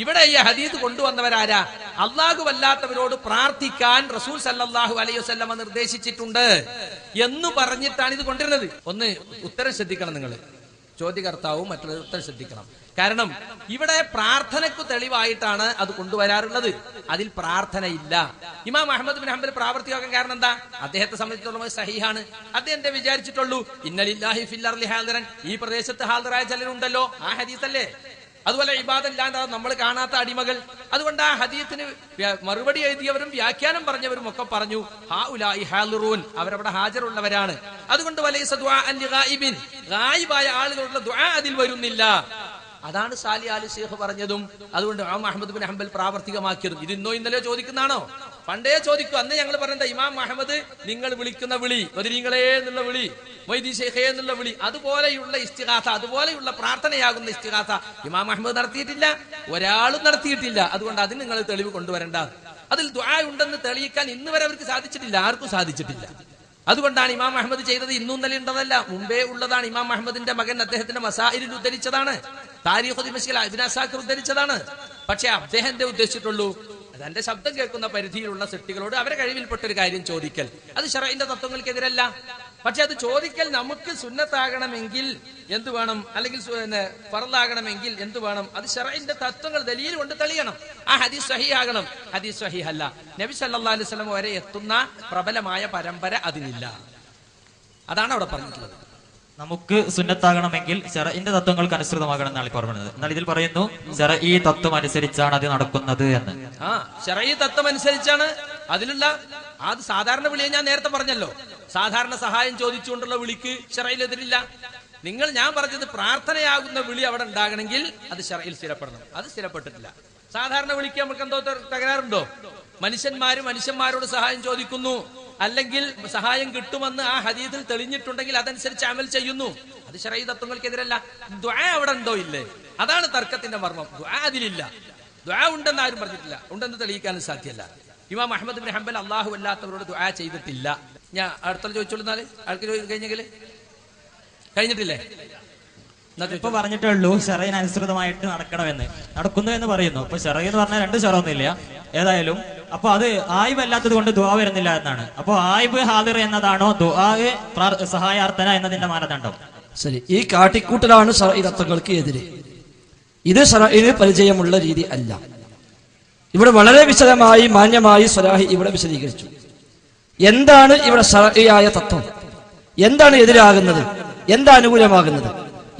ഇവിടെ ഈ ഹദീസ് കൊണ്ടുവന്നവരാരാ? അള്ളാഹു അല്ലാത്തവരോട് പ്രാർത്ഥിക്കാൻ റസൂൽ സല്ലല്ലാഹു അലൈഹി വസല്ലം നിർദ്ദേശിച്ചിട്ടുണ്ട് എന്ന് പറഞ്ഞിട്ടാണ് ഇത് കൊണ്ടുവരുന്നത്. ഒന്ന് ഉത്തരം ശ്രദ്ധിക്കണം നിങ്ങൾ, ചോദ്യകർത്താവും മറ്റുള്ള ഉത്തരം ശ്രദ്ധിക്കണം. കാരണം ഇവിടെ പ്രാർത്ഥനയ്ക്ക് തെളിവായിട്ടാണ് അത് കൊണ്ടുവരാറുള്ളത്. അതിൽ പ്രാർത്ഥനയില്ല. ഇമാം അഹ്മദ് ബിൻ ഹംബൽ പ്രാവർത്തികമാക്കാൻ കാരണം എന്താ? അദ്ദേഹത്തെ സംബന്ധിച്ചിടത്തോളം സഹീഹാണ്. അദ്ദേഹം എന്തേ വിചാരിച്ചിട്ടുള്ളൂ? ഇന്നലില്ലാഹി ഫിൽ അർളി ഹാദിറൻ, ഈ പ്രദേശത്ത് ഹാദിറായ ചിലരുണ്ടല്ലോ, ആ ഹദീസല്ലേ. അതുപോലെ ഇബാദല്ലാതെ നമ്മൾ കാണാത്ത അടിമകൾ. അതുകൊണ്ട് ആ ഹദീസിന് മറുപടി എഴുതിയവരും വ്യാഖ്യാനം പറഞ്ഞവരും ഒക്കെ പറഞ്ഞു ഹൗലാഇ ഹാദിറൂൻ, അവരവിടെ ഹാജറുള്ളവരാണ്. അതുകൊണ്ട് വലൈസ ദുആഅൻ ലിഗായിബിൻ, ഗായിബായ ആളുകളുടെ ദുആ അതിൽ വരുന്നില്ല. അതാണ് സാലി ആലി ശൈഖ് പറഞ്ഞതും. അതുകൊണ്ട് ഇമാം അഹ്മദ് ബിൻ ഹംബൽ പ്രാവർത്തികമാക്കിയതും. ഇത് ഇന്നോ ഇന്നലെ ചോദിക്കുന്നതാണോ? പണ്ടേ ചോദിക്കും. അന്ന് ഞങ്ങൾ പറഞ്ഞ ഇമാം അഹ്മദ് നിങ്ങൾ വിളിക്കുന്ന വിളി, ബദരീങ്ങളെ എന്നുള്ള വിളി, മൊയ്തീൻ ശൈഖേ എന്നുള്ള വിളി, അതുപോലെയുള്ള ഇസ്തിഗാസ, അതുപോലെയുള്ള പ്രാർത്ഥനയാകുന്ന ഇസ്തിഗാസ ഇമാം അഹ്മദ് നടത്തിയിട്ടില്ല, ഒരാളും നടത്തിയിട്ടില്ല. അതുകൊണ്ട് അതിന് നിങ്ങൾ തെളിവ് കൊണ്ടുവരണ്ട. അതിൽ ദുആ ഉണ്ടെന്ന് തെളിയിക്കാൻ ഇന്ന് വരെ അവർക്ക് സാധിച്ചിട്ടില്ല, ആർക്കും സാധിച്ചിട്ടില്ല. അതുകൊണ്ടാണ് ഇമാം അഹ്മദ് ചെയ്തത് ഇന്നും ഇന്നലെ ഉണ്ടതല്ല, മുമ്പേ ഉള്ളതാണ്. ഇമാം അഹ്മദിന്റെ മകൻ അദ്ദേഹത്തിന്റെ മസാഇലിൽ ഉദ്ധരിച്ചതാണ്, താരീഖ് ദിമശ്കിൽ ഇബ്നു അസാക്കിർ ഉദ്ധരിച്ചതാണ്. പക്ഷെ അദ്ദേഹം എന്തേ ഉദ്ദേശിച്ചിട്ടുള്ളൂ? തന്റെ ശബ്ദം കേൾക്കുന്ന പരിധിയിലുള്ള സൃഷ്ടികളോട് അവരെ കഴിവിൽപ്പെട്ട ഒരു കാര്യം ചോദിക്കൽ. അത് ശർഈന്റെ തത്വങ്ങൾക്കെതിരല്ല. പക്ഷെ അത് ചോദിക്കൽ നമുക്ക് സുന്നത്താകണമെങ്കിൽ എന്ത് വേണം? അല്ലെങ്കിൽ ഫർളാകണമെങ്കിൽ എന്ത് വേണം? അത് ശർഈന്റെ തത്വങ്ങൾ ദലീൽ കൊണ്ട് തെളിയണം. ആ ഹദീസ് സ്വഹീഹാകണം. ഹദീസ് സ്വഹീഹല്ല. നബി സല്ലല്ലാഹു അലൈഹി വസല്ലം വരെ എത്തുന്ന പ്രബലമായ പരമ്പര അതിനില്ല. അതാണ് അവിടെ പറഞ്ഞിട്ടുള്ളത്. നമുക്ക് സുന്നത്താകണമെങ്കിൽ ശർഈന്റെ തത്വങ്ങൾക്ക് അനുസൃതമാകണം എന്നാണ് പറഞ്ഞത്. എന്നാൽ ഇതിൽ പറയുന്നു ശർഈ തത്വം അനുസരിച്ചാണ് അത് നടക്കുന്നത് എന്ന്. ശർഈ തത്വം അനുസരിച്ചാണ് അതിലുള്ള അത് സാധാരണ വിളിയെ ഞാൻ നേരത്തെ പറഞ്ഞല്ലോ. സാധാരണ സഹായം ചോദിച്ചുകൊണ്ടുള്ള വിളിക്ക് ശർഈലെതിരില്ല. ഞാൻ പറഞ്ഞത് പ്രാർത്ഥനയാകുന്ന വിളി അവിടെ ഉണ്ടാകണമെങ്കിൽ അത് ശർഈൽ സ്ഥിരപ്പെടണം. അത് സ്ഥിരപ്പെട്ടിട്ടില്ല. സാധാരണ വിളിക്ക് നമുക്ക് എന്തോ തകരാറുണ്ടോ? മനുഷ്യന്മാരോട് സഹായം ചോദിക്കുന്നു, അല്ലെങ്കിൽ സഹായം കിട്ടുമെന്ന് ആ ഹദീസിൽ തെളിഞ്ഞിട്ടുണ്ടെങ്കിൽ അതനുസരിച്ച് അമൽ ചെയ്യുന്നു. അത് ശർഈ തത്വങ്ങൾക്കെതിരല്ല. ദുആ അവിടെ ഉണ്ടോ ഇല്ലേ? അതാണ് തർക്കത്തിന്റെ മർമ്മം. ദുആ അതിലില്ല. ദുആ ഉണ്ടെന്ന് ആരും പറഞ്ഞിട്ടില്ല, ഉണ്ടെന്ന് തെളിയിക്കാനും സാധ്യമല്ല. ഇമാം അഹ്മദ് ബിൻ ഹംബൽ അള്ളാഹു അല്ലാത്തവരോട് ദുആ ചെയ്തിട്ടില്ല. ഞാൻ അടുത്ത ചോദിച്ചോളൂ. ആൾക്ക് കഴിഞ്ഞിട്ടില്ലേ? ഇപ്പൊ പറഞ്ഞിട്ടേ ഉള്ളൂ ശറയിനനുസൃതമായിട്ട് നടക്കണമെന്ന്. നടക്കുന്നു എന്ന് പറയുന്നു. ഇപ്പൊ ശറ എന്ന് പറഞ്ഞാൽ 2 ശറൊന്നുമില്ല ഏതായാലും. അപ്പൊ അത് ആയിബ് അല്ലാത്തത് കൊണ്ട് ദുആ വരുന്നില്ല എന്നാണ്. അപ്പൊ ആയിബ് ഹാദിർ എന്നതാണോ ദുആ സഹായാർത്ഥന എന്നതിന്റെ മാനദണ്ഡം? ശരി, ഈ കാട്ടിക്കൂട്ടലാണ് ശറഈ തത്വങ്ങൾക്ക് എതിരെ. ഇത് ശറഈന് പരിചയമുള്ള രീതി അല്ല. ഇവിടെ വളരെ വിശദമായി മാന്യമായി സ്വലാഹി ഇവിടെ വിശദീകരിച്ചു. എന്താണ് ഇവിടെ ശറഈയായ തത്വം, എന്താണ് എതിരാകുന്നത്, എന്താ അനുകൂലമാകുന്നത്.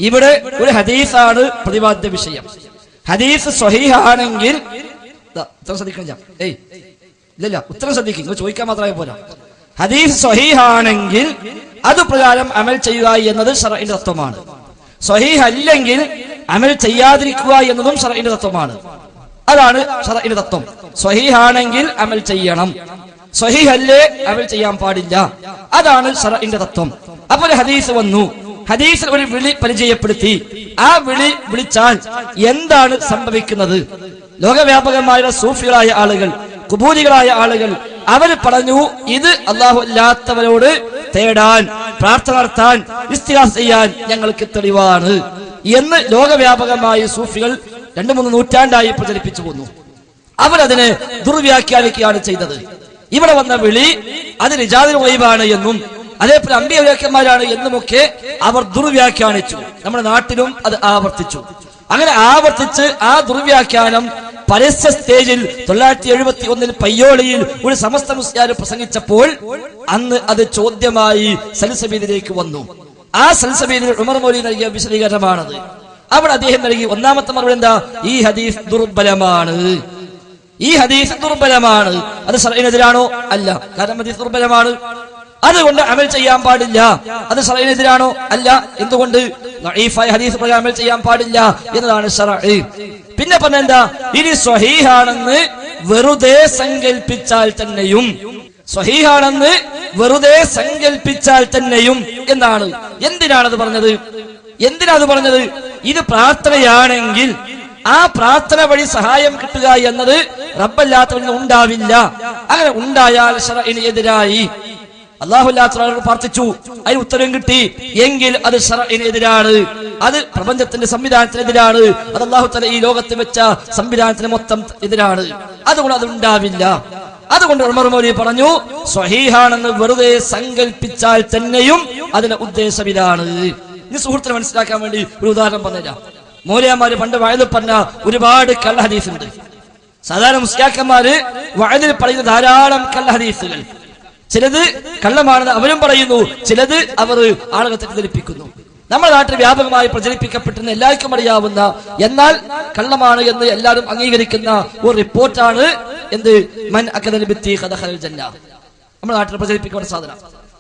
ഇവിടെ ഒരു ഹദീസാണ് പ്രതിപാദ്യ വിഷയം. ഹദീസ് സ്വഹീഹാണെങ്കിൽ ഉത്തരം ശ്രദ്ധിക്കണില്ല. ഇല്ല, ഉത്തരം ശ്രദ്ധിക്കും. നിങ്ങൾ ചോദിക്കാൻ മാത്രമേ പോരാ. ഹദീസ് സ്വഹീഹാണെങ്കിൽ അത് പ്രകാരം അമൽ ചെയ്യുക എന്നത് ശറഈന്റെ തത്വമാണ്. സ്വഹീഹ് അല്ലെങ്കിൽ അമൽ ചെയ്യാതിരിക്കുക എന്നതും ശറഈന്റെ തത്വമാണ്. അതാണ് ശറഈന്റെ തത്വം. സ്വഹീഹാണെങ്കിൽ അമൽ ചെയ്യണം, സ്വഹീഹ് അല്ലേ അമൽ ചെയ്യാൻ പാടില്ല. അതാണ് ശറഈന്റെ തത്വം. അപ്പോൾ ഒരു ഹദീസ് വന്നു, ഹദീസിൽ ഒരു വിളി പരിചയപ്പെടുത്തി. ആ വിളിച്ചാൽ എന്താണ് സംഭവിക്കുന്നത്? ലോകവ്യാപകമായ സൂഫികളായ ആളുകൾ, കുബൂരികളായ ആളുകൾ അവർ പറഞ്ഞു, ഇത് അല്ലാഹു അല്ലാത്തവരോട് തേടാൻ, പ്രാർത്ഥന നടത്താൻ, ഇസ്തിഗാസ ചെയ്യാൻ ഞങ്ങൾക്ക് തെളിവാണ് എന്ന് ലോകവ്യാപകമായ സൂഫികൾ 2-3 നൂറ്റാണ്ടായി പ്രചരിപ്പിച്ചു പോന്നു. അവരതിനെ ദുർവ്യാഖ്യാനിക്കുകയാണ് ചെയ്തത്. ഇവിടെ വന്ന വിളി അത് റിജാലുൽ ഗൈബാണ് എന്നും അതേപോലെ അമ്പിയാക്കന്മാരാണ് എന്നുമൊക്കെ അവർ ദുർവ്യാഖ്യാനിച്ചു. നമ്മുടെ നാട്ടിലും അത് ആവർത്തിച്ചു. അങ്ങനെ ആവർത്തിച്ച് ആ ദുർവ്യാഖ്യാനം പരസ്യ സ്റ്റേജിൽ 971 പയ്യോളിയിൽ ഒരു സമസ്ത മുസ്ലിയാർ പ്രസംഗിച്ചപ്പോൾ അന്ന് അത് ചോദ്യമായി സൽസബീലിലേക്ക് വന്നു. ആ സൽസബീലിൽ ഉമർ മൗലവി നൽകിയ വിശദീകരണമാണത്. അവിടെ അദ്ദേഹം നൽകി ഒന്നാമത്തെ മറുപടി എന്താ? ഈ ഹദീസ് ദുർബലമാണ്, ഈ ഹദീസ് ദുർബലമാണ്. അത് ശറഈനെതിരാണോ? അല്ല. കാരണം ഹദീസ് ദുർബലമാണ്, അതുകൊണ്ട് അമൽ ചെയ്യാൻ പാടില്ല. അത് ശറഈനെതിരാണോ? അല്ല. എന്തുകൊണ്ട്? ദഈഫായ ഹദീസ് പ്രകാരം അമൽ ചെയ്യാൻ പാടില്ല എന്നതാണ് ശറഈ. പിന്നെ പറഞ്ഞെന്താ? ഇനി സ്വഹീഹാണെന്ന് വെറുതെ സങ്കൽപ്പിച്ചാൽ തന്നെയും, സ്വഹീഹാണെന്ന് വെറുതെ സങ്കൽപ്പിച്ചാൽ തന്നെയും എന്നാണ്. എന്തിനാണത് പറഞ്ഞത്? എന്തിനാത് പറഞ്ഞത്? ഇത് പ്രാർത്ഥനയാണെങ്കിൽ ആ പ്രാർത്ഥന വഴി സഹായം കിട്ടുക എന്നത് റബ്ബല്ലാത്തവന് ഉണ്ടാവില്ല. അങ്ങനെ ഉണ്ടായാൽ ശറഈന് എതിരായി. അല്ലാഹുവിനോട് പ്രാർത്ഥിച്ചു, അതിന് ഉത്തരം കിട്ടി എങ്കിൽ അത് ശറഈനെതിരാണ്, അത് പ്രപഞ്ചത്തിന്റെ സംവിധാനത്തിനെതിരാണ്, അത് അല്ലാഹു തആല ഈ ലോകത്ത് വെച്ച സംവിധാനത്തിന് മൊത്തം എതിരാണ്. അതുകൊണ്ട് അത് ഉണ്ടാവില്ല. അതുകൊണ്ട് ഉമർ മൗലവി പറഞ്ഞു, സ്വഹീഹാണെന്ന് വെറുതെ സങ്കല്പിച്ചാൽ തന്നെയും അതിന്റെ ഉദ്ദേശം ഇതാണ്. ഇനി സുഹൃത്തിനെ മനസ്സിലാക്കാൻ വേണ്ടി ഒരു ഉദാഹരണം പറഞ്ഞുതരാം. മൗലവിമാര് പണ്ട് വഅദിൽ പറഞ്ഞ ഒരുപാട് കള്ള ഹദീസ് ഉണ്ട്. സാധാരണ മുസ്ലിയാക്കന്മാര് വഅദിൽ പറയുന്ന ധാരാളം കള്ള ഹദീസുകൾ, ചിലത് കള്ളമാണെന്ന് അവരും പറയുന്നു, ചിലത് അവർ ആളുകളെ തെറ്റിദ്ധരിപ്പിക്കുന്നു. നമ്മുടെ നാട്ടിൽ വ്യാപകമായി പ്രചരിപ്പിക്കപ്പെട്ടിരുന്ന എല്ലാവർക്കും അറിയാവുന്ന എന്നാൽ കള്ളമാണ് എന്ന് എല്ലാവരും അംഗീകരിക്കുന്ന ഒരു റിപ്പോർട്ടാണ് എന്ത്? മൻ അകദൽ ബിത്തീഖ ദഖലൽ ജന്ന. നമ്മുടെ നാട്ടിൽ പ്രചരിപ്പിക്കുന്ന സാധനം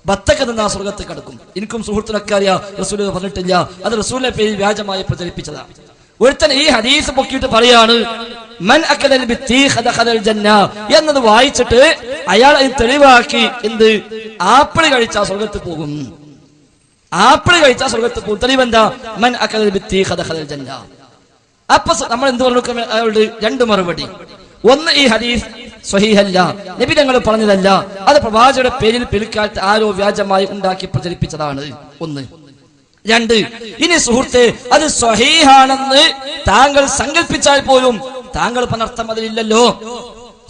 ബത്തക്ക നിന്നാ സ്വർഗത്തിൽ കടക്കും. എനിക്കും സുഹൃത്തിനൊക്കെ അറിയാം, റസൂൽ പറഞ്ഞിട്ടില്ല, അത് റസൂലിന്റെ പേരിൽ വ്യാജമായി പ്രചരിപ്പിച്ചതാണ്. ഒരുത്തൻ ഈ ഹദീസ് പൊക്കിയിട്ട് പറയാണ് മൻ അകദൽ ബിത്തീഖ ദഖലൽ ജന്ന എന്നത് വായിച്ചിട്ട് അയാൾ അത് തെളിവാക്കി എന്ത്? ആപ്പിൾ കഴിച്ചാൽ സ്വർഗത്തിൽ പോകും, ആപ്പിൾ കഴിച്ചാൽ സ്വർഗത്തിൽ പോകും. തെളിവെന്താ? മൻ അകദൽ ബിത്തീഖ ദഖലൽ ജന്ന. അപ്പൊ നമ്മൾ എന്ത് പറഞ്ഞു? അയാളുടെ 2 മറുപടി. ഒന്ന്, ഈ ഹദീസ് സ്വഹീഹല്ല, നബി തങ്ങൾ പറഞ്ഞതല്ല, അത് പ്രവാചകരുടെ പേരിൽ പിൽക്കാലത്ത് ആരോ വ്യാജമായി ഉണ്ടാക്കി പ്രചരിപ്പിച്ചതാണ്. 1. 2, ഇനി സുഹൃത്തെ, അത് സ്വഹീഹാണെന്ന് താങ്കൾ സങ്കല്പിച്ചാൽ പോലും താങ്കൾ പറഞ്ഞർത്ഥം അതിലില്ലല്ലോ.